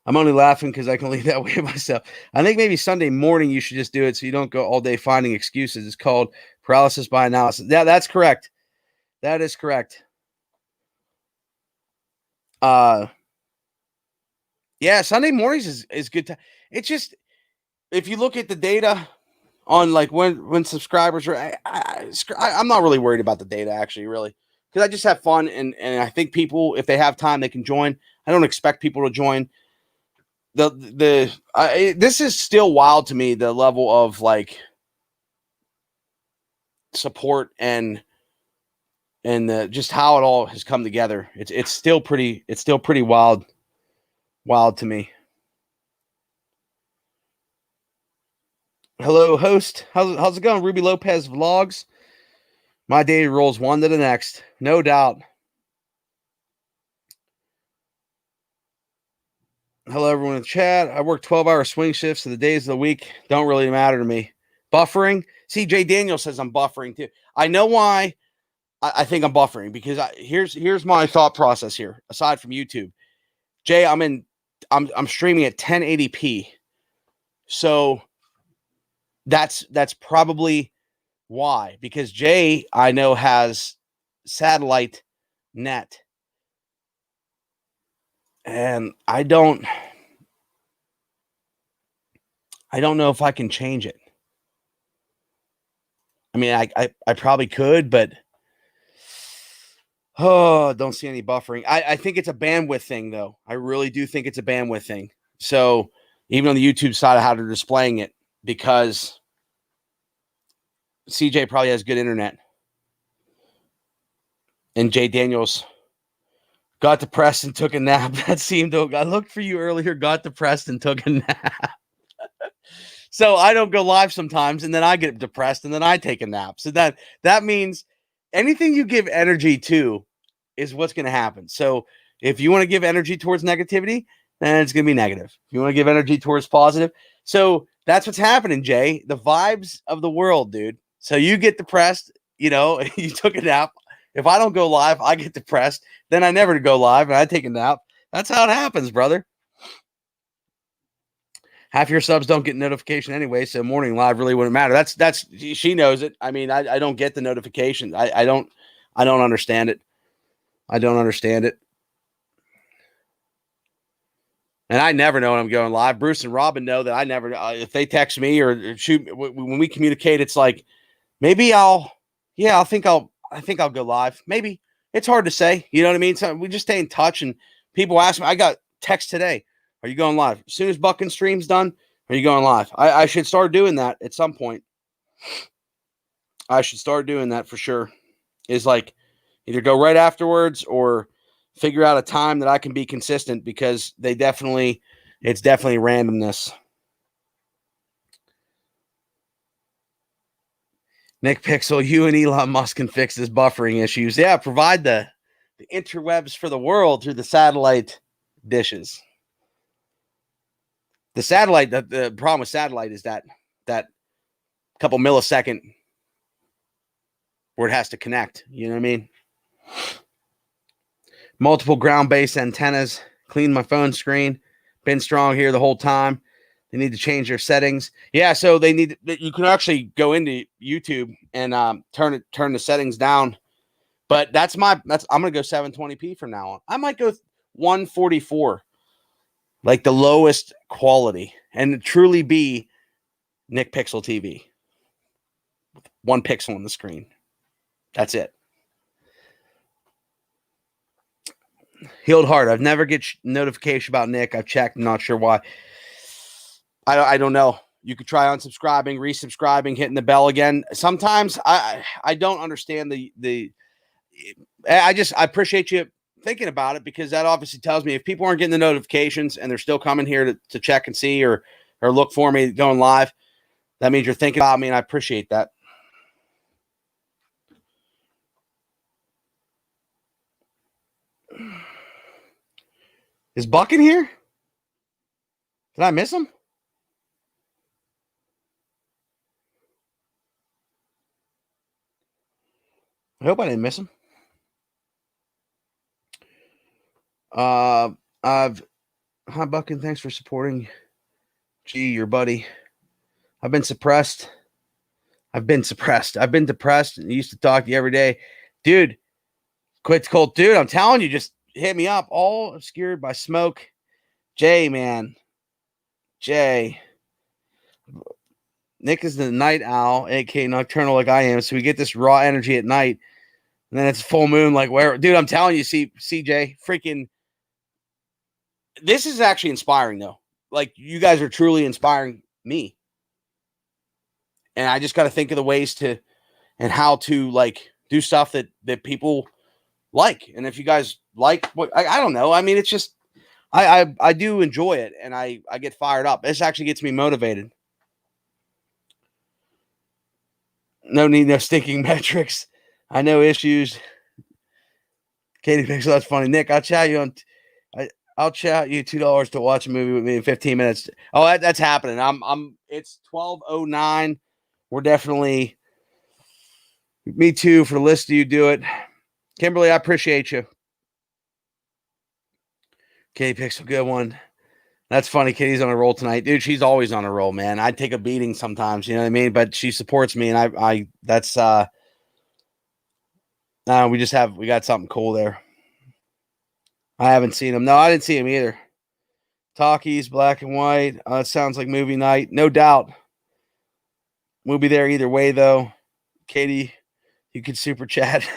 I'm only laughing because I can leave that way myself. I think maybe Sunday morning you should just do it so you don't go all day finding excuses. It's called paralysis by analysis. Yeah, that's correct. That is correct. Yeah, Sunday mornings is good. It's just, if you look at the data on like when subscribers are, I'm not really worried about the data, actually, really, because I just have fun, and I think people, if they have time, they can join. I don't expect people to join. This is still wild to me, the level of like support and just how it all has come together. It's still pretty wild to me. Hello, host. How's it going? Ruby Lopez Vlogs. My day rolls one to the next, no doubt. Hello, everyone in the chat. I work 12-hour swing shifts, so the days of the week don't really matter to me. Buffering. CJ Daniel says I'm buffering too. I know why I think I'm buffering, because here's my thought process here. Aside from YouTube, Jay, I'm streaming at 1080p, so that's probably why. Because Jay, I know, has satellite net, and I don't know if I can change it. I mean, I probably could, but Oh, don't see any buffering. I think it's a bandwidth thing, though. I really do think it's a bandwidth thing. So even on the YouTube side of how they're displaying it, because CJ probably has good internet. And Jay Daniels got depressed and took a nap. That seemed to, I looked for you earlier, got depressed and took a nap. So I don't go live sometimes, and then I get depressed, and then I take a nap. So that means anything you give energy to is what's going to happen. So if you want to give energy towards negativity, then it's going to be negative. If you want to give energy towards positive, so that's what's happening, Jay. The vibes of the world, dude. So you get depressed, you took a nap. If I don't go live, I get depressed. Then I never go live, and I take a nap. That's how it happens, brother. Half your subs don't get notification anyway, so morning live really wouldn't matter. That's she knows it. I mean, I don't get the notification. I don't understand it. I don't understand it. And I never know when I'm going live. Bruce and Robin know that I never. If they text me or shoot when we communicate, it's like maybe I think I'll go live. Maybe it's hard to say. You know what I mean? So we just stay in touch. And people ask me. I got text today. Are you going live? As soon as Bucking Stream's done, are you going live? I should start doing that at some point. I should start doing that for sure. Is like either go right afterwards or figure out a time that I can be consistent, because it's definitely randomness. Nick Pixel, you and Elon Musk can fix this buffering issues. Yeah, provide the interwebs for the world through the satellite dishes. The satellite, the problem with satellite is that couple millisecond where it has to connect. You know what I mean? Multiple ground-based antennas. Clean my phone screen. Been strong here the whole time. They need to change their settings. Yeah, so they need. You can actually go into YouTube and turn the settings down. But I'm gonna go 720p from now on. I might go 144, like the lowest quality, and truly be Nick Pixel TV. One pixel on the screen. That's it. Healed Heart. I've never get notification about Nick. I've checked. I'm not sure why. I don't know. You could try unsubscribing, resubscribing, hitting the bell again. Sometimes I don't understand I appreciate you thinking about it, because that obviously tells me if people aren't getting the notifications and they're still coming here to check and see or look for me going live, that means you're thinking about me, and I appreciate that. Is Buck in here? Did I miss him? I hope I didn't miss him. Hi, Buck, and thanks for supporting. Gee, your buddy. I've been suppressed. I've been depressed and used to talk to you every day. Dude, quit cold. Dude, I'm telling you, just hit me up. All obscured by smoke. Jay, man. Jay. Nick is the night owl, aka nocturnal like I am. So we get this raw energy at night. And then it's full moon, like where, dude, I'm telling you, CJ, freaking. This is actually inspiring, though. Like, you guys are truly inspiring me. And I just got to think of the ways to and how to like do stuff that people like. And if you guys like what I don't know. I mean, it's just I do enjoy it, and I get fired up. This actually gets me motivated. No need no stinking metrics. I know issues. Katie Pixel, that's funny. Nick, I'll chat you $2 to watch a movie with me in 15 minutes. Oh, that's happening. It's 12:09. We're definitely, me too, for the list of you do it. Kimberly, I appreciate you. Katie Pixel, good one. That's funny. Katie's on a roll tonight. Dude, she's always on a roll, man. I'd take a beating sometimes, you know what I mean? But she supports me, and we got something cool there. I haven't seen him. No, I didn't see him either. Talkies, black and white. It sounds like movie night. No doubt. We'll be there either way, though. Katie, you can super chat.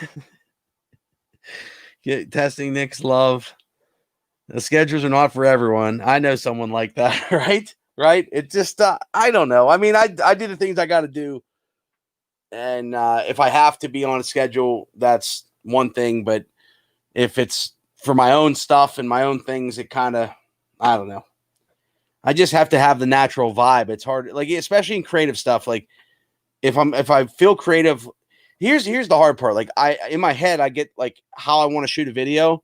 Testing Nick's love. The schedules are not for everyone. I know someone like that, right? Right? It just, I don't know. I mean, I do the things I got to do. And if I have to be on a schedule, that's one thing. But if it's for my own stuff and my own things, it kind of, I don't know. I just have to have the natural vibe. It's hard, like, especially in creative stuff. Like, if I feel creative, here's the hard part. Like, in my head, I get like how I want to shoot a video,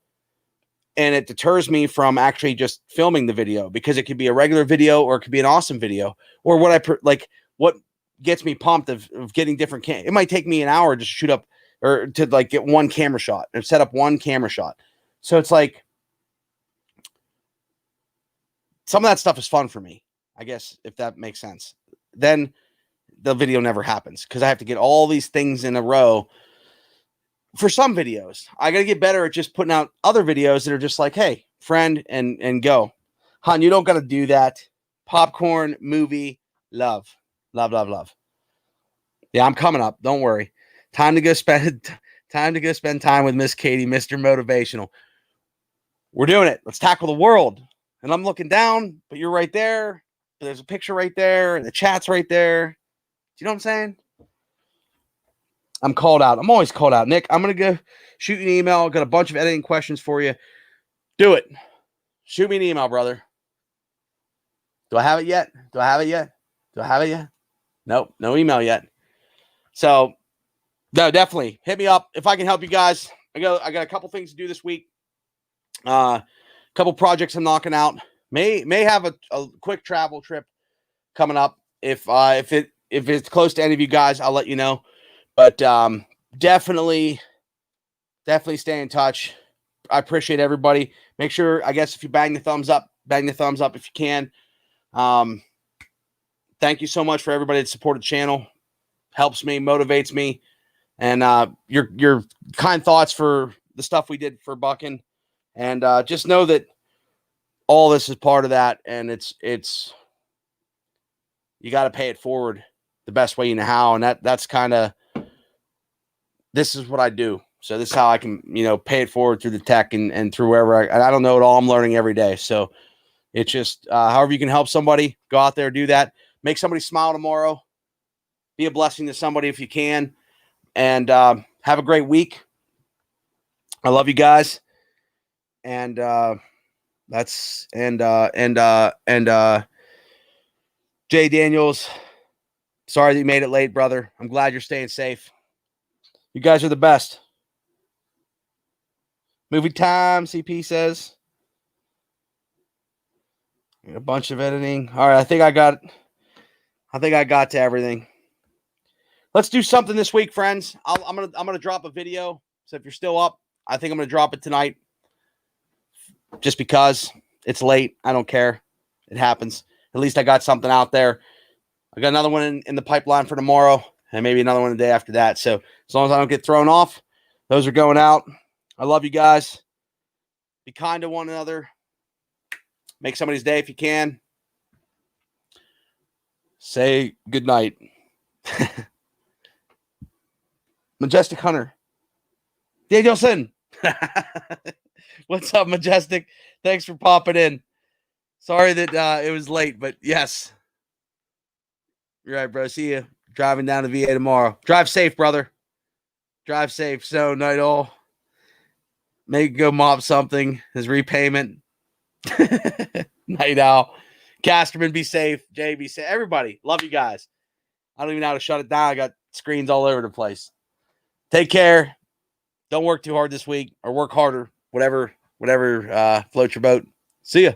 and it deters me from actually just filming the video, because it could be a regular video or it could be an awesome video, or what gets me pumped of getting different. It might take me an hour to shoot up, or to like get one camera shot and set up one camera shot. So it's like, some of that stuff is fun for me, I guess, if that makes sense. Then the video never happens because I have to get all these things in a row for some videos. I got to get better at just putting out other videos that are just like, hey, friend, and go. Hon, you don't got to do that. Popcorn, movie, love. Love, love, love. Yeah, I'm coming up. Don't worry. Time to go spend time with Miss Katie, Mr. Motivational. We're doing it. Let's tackle the world. And I'm looking down, but you're right there. There's a picture right there, and the chat's right there. Do you know what I'm saying? I'm called out. I'm always called out. Nick, I'm going to go shoot you an email. I've got a bunch of editing questions for you. Do it. Shoot me an email, brother. Do I have it yet? Nope, no email yet. So, no, definitely hit me up if I can help you guys. I got a couple things to do this week. Couple projects I'm knocking out. May have a quick travel trip coming up. If it's close to any of you guys, I'll let you know. But definitely stay in touch. I appreciate everybody. Make sure, I guess, if you bang the thumbs up if you can. Thank you so much for everybody that supported the channel. Helps me, motivates me, and your kind thoughts for the stuff we did for Bucking. And just know that all this is part of that, and it's you got to pay it forward the best way you know how, and that's kind of, this is what I do. So this is how I can, pay it forward through the tech and through wherever I don't know it all. I'm learning every day. So it's just however you can help somebody, go out there, do that, make somebody smile tomorrow, be a blessing to somebody if you can, and have a great week. I love you guys, and Jay Daniels, sorry that you made it late, brother. I'm glad you're staying safe. You guys are the best. Movie time, CP says. A bunch of editing. All right, I think I got to everything. Let's do something this week, friends. I'm gonna drop a video. So if you're still up, I think I'm gonna drop it tonight. Just because it's late, I don't care. It happens. At least I got something out there. I got another one in the pipeline for tomorrow, and maybe another one the day after that. So as long as I don't get thrown off, those are going out. I love you guys. Be kind to one another. Make somebody's day if you can. Say good night. Majestic Hunter. Danielson. What's up, Majestic? Thanks for popping in. Sorry that it was late, but yes. You're right, bro. See you driving down to VA tomorrow. Drive safe, brother. Drive safe. So, Night Owl. Maybe go mob something. His repayment. Night Owl. Casterman, be safe. Jay, be safe. Everybody, love you guys. I don't even know how to shut it down. I got screens all over the place. Take care. Don't work too hard this week, or work harder. Whatever floats your boat. See ya.